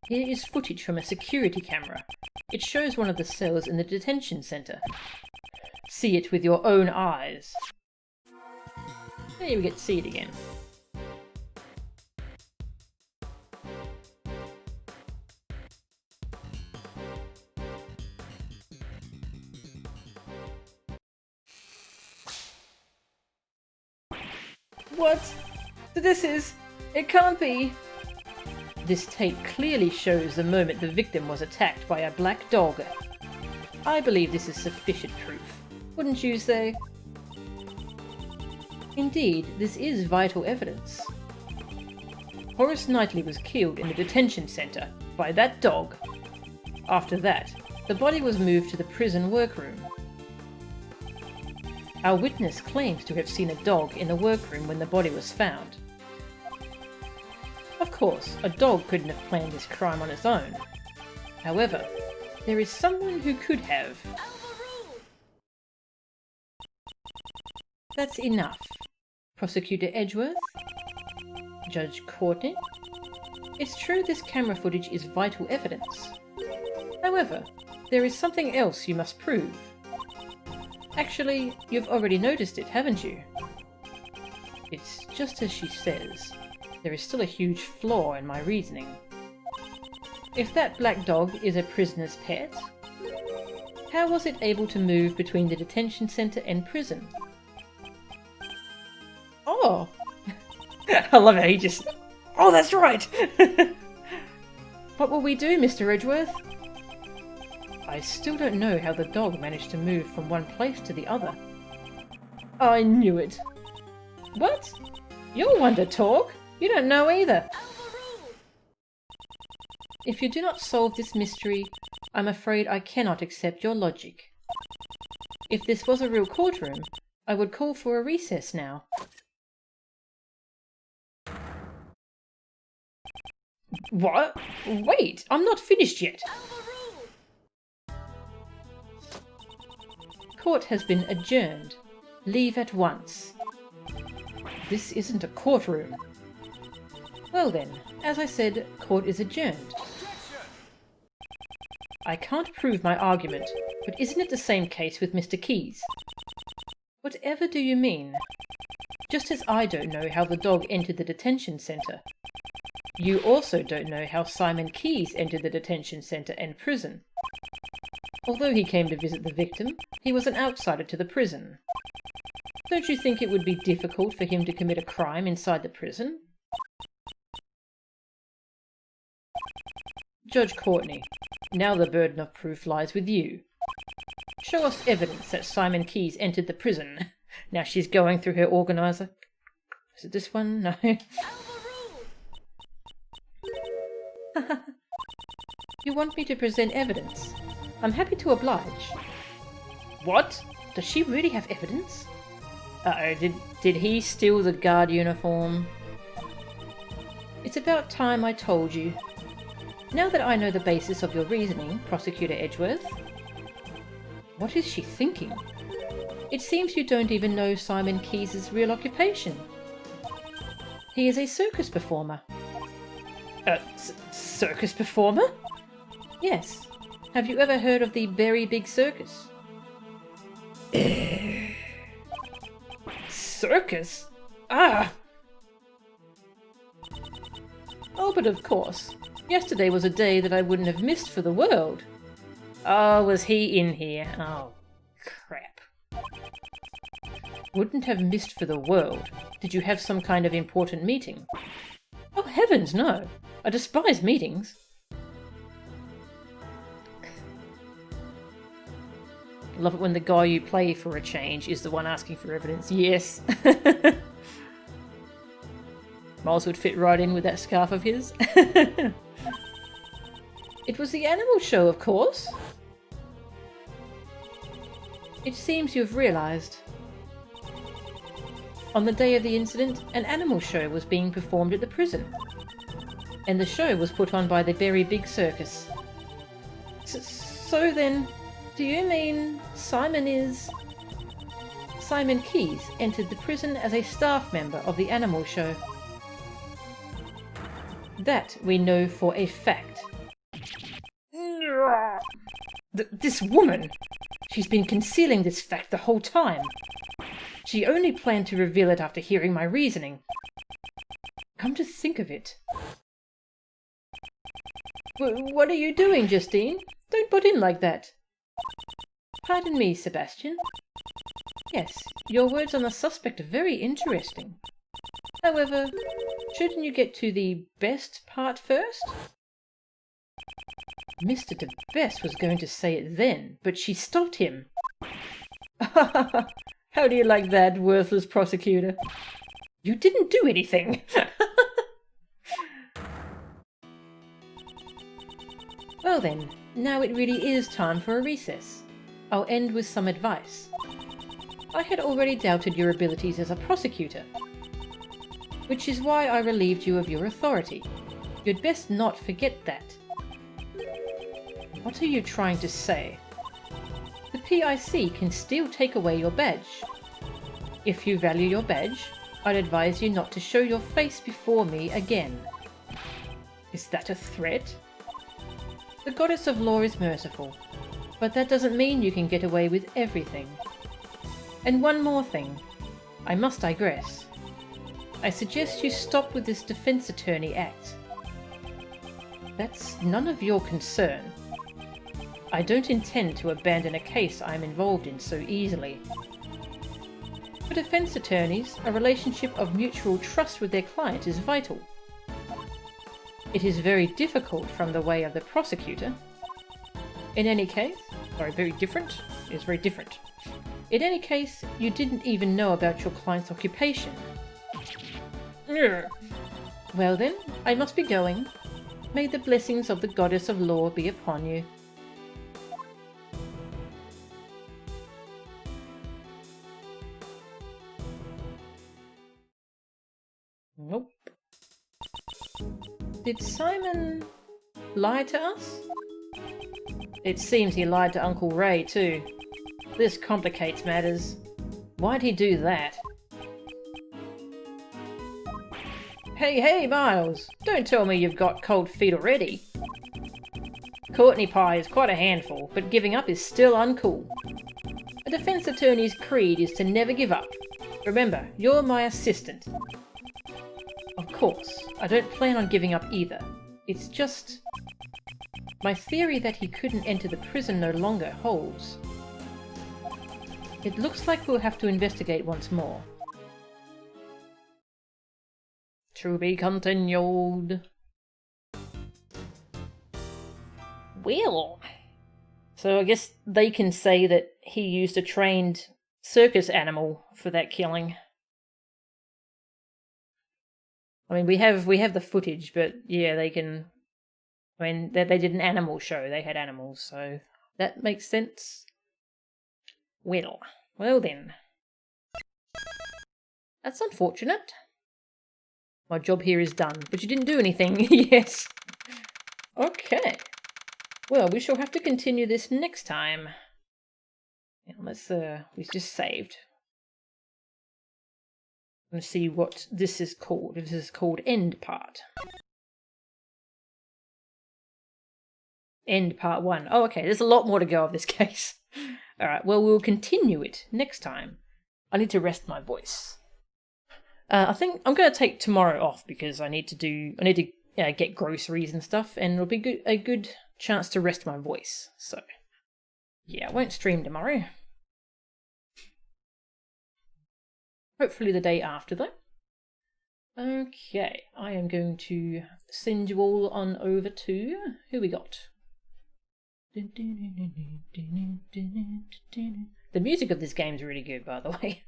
Here is footage from a security camera. It shows one of the cells in the detention center. See it with your own eyes. There we get to see it again. What? It can't be. This tape clearly shows the moment the victim was attacked by a black dog. I believe this is sufficient proof. Wouldn't you say? Indeed, this is vital evidence. Horace Knightley was killed in the detention centre by that dog. After that, the body was moved to the prison workroom. Our witness claims to have seen a dog in the workroom when the body was found. Of course, a dog couldn't have planned this crime on its own. However, there is someone who could have. That's enough. Prosecutor Edgeworth? Judge Courtney? It's true this camera footage is vital evidence. However, there is something else you must prove. Actually, you've already noticed it, haven't you? It's just as she says. There is still a huge flaw in my reasoning. If that black dog is a prisoner's pet, how was it able to move between the detention centre and prison? Oh! I love how he just... Oh, that's right! What will we do, Mr. Edgeworth? I still don't know how the dog managed to move from one place to the other. I knew it. What? You're one to talk. You don't know either. If you do not solve this mystery, I'm afraid I cannot accept your logic. If this was a real courtroom, I would call for a recess now. What? Wait, I'm not finished yet. Court has been adjourned. Leave at once. This isn't a courtroom. Well then, as I said, court is adjourned. I can't prove my argument, but isn't it the same case with Mr. Keyes? Whatever do you mean? Just as I don't know how the dog entered the detention centre, you also don't know how Simon Keyes entered the detention centre and prison. Although he came to visit the victim, he was an outsider to the prison. Don't you think it would be difficult for him to commit a crime inside the prison? Judge Courtney, now the burden of proof lies with you. Show us evidence that Simon Keyes entered the prison. Now she's going through her organiser. Is it this one? No. You want me to present evidence? I'm happy to oblige. What? Does she really have evidence? Uh-oh, did he steal the guard uniform? It's about time I told you. Now that I know the basis of your reasoning, Prosecutor Edgeworth. What is she thinking? It seems you don't even know Simon Keyes' real occupation. He is a circus performer. Circus performer? Yes. Have you ever heard of the Very Big Circus? Circus? Ah! Oh, but of course. Yesterday was a day that I wouldn't have missed for the world. Oh, was he in here? Oh, crap. Wouldn't have missed for the world. Did you have some kind of important meeting? Oh, heavens, no. I despise meetings. Love it when the guy you play for a change is the one asking for evidence. Yes. Miles would fit right in with that scarf of his. It was the animal show, of course. It seems you've realised. On the day of the incident, an animal show was being performed at the prison. And the show was put on by the Very Big Circus. So then, do you mean Simon Keyes entered the prison as a staff member of the animal show? That we know for a fact. This woman! She's been concealing this fact the whole time. She only planned to reveal it after hearing my reasoning. Come to think of it. What are you doing, Justine? Don't butt in like that. Pardon me, Sebastian. Yes, your words on the suspect are very interesting. However, shouldn't you get to the best part first? Mr. De Best was going to say it then, but she stopped him. How do you like that, worthless prosecutor? You didn't do anything! Well then, now it really is time for a recess. I'll end with some advice. I had already doubted your abilities as a prosecutor, which is why I relieved you of your authority. You'd best not forget that. What are you trying to say? The PIC can still take away your badge. If you value your badge, I'd advise you not to show your face before me again. Is that a threat? The Goddess of Law is merciful, but that doesn't mean you can get away with everything. And one more thing. I must digress. I suggest you stop with this defense attorney act. That's none of your concern. I don't intend to abandon a case I'm involved in so easily. For defense attorneys, a relationship of mutual trust with their client is vital. It is very difficult from the way of the prosecutor. In any case, very different. It's very different. In any case, you didn't even know about your client's occupation. Well then, I must be going. May the blessings of the Goddess of Law be upon you. Nope. Did Simon lie to us? It seems he lied to Uncle Ray too. This complicates matters. Why'd he do that? Hey, Miles! Don't tell me you've got cold feet already. Courtney Pie is quite a handful, but giving up is still uncool. A defense attorney's creed is to never give up. Remember, you're my assistant. Of course, I don't plan on giving up either. It's just... my theory that he couldn't enter the prison no longer holds. It looks like we'll have to investigate once more. To be continued. Well, so I guess they can say that he used a trained circus animal for that killing. I mean, we have the footage, but yeah, they can I mean, they did an animal show. They had animals, so that makes sense. Well then. That's unfortunate. My job here is done, but you didn't do anything. Yes. Okay. Well, we shall have to continue this next time. Yeah, let's, we just saved. Let's see what this is called. This is called End Part. End Part 1. Oh, okay, there's a lot more to go of this case. Alright, well, we'll continue it next time. I need to rest my voice. I think I'm going to take tomorrow off because I need to get groceries and stuff, and it'll be a good chance to rest my voice. So, yeah, I won't stream tomorrow. Hopefully the day after, though. Okay, I am going to send you all on over to... Who we got? The music of this game is really good, by the way.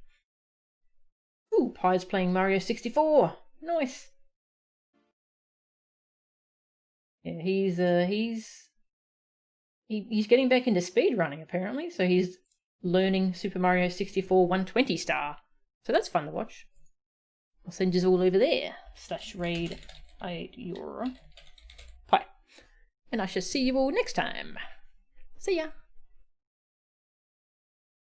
Ooh, Pie's playing Mario 64. Nice. Yeah, he's getting back into speedrunning apparently, so he's learning Super Mario 64 120 star. So that's fun to watch. I'll send you all over there. /raid 8 euro. Pie. And I shall see you all next time. See ya.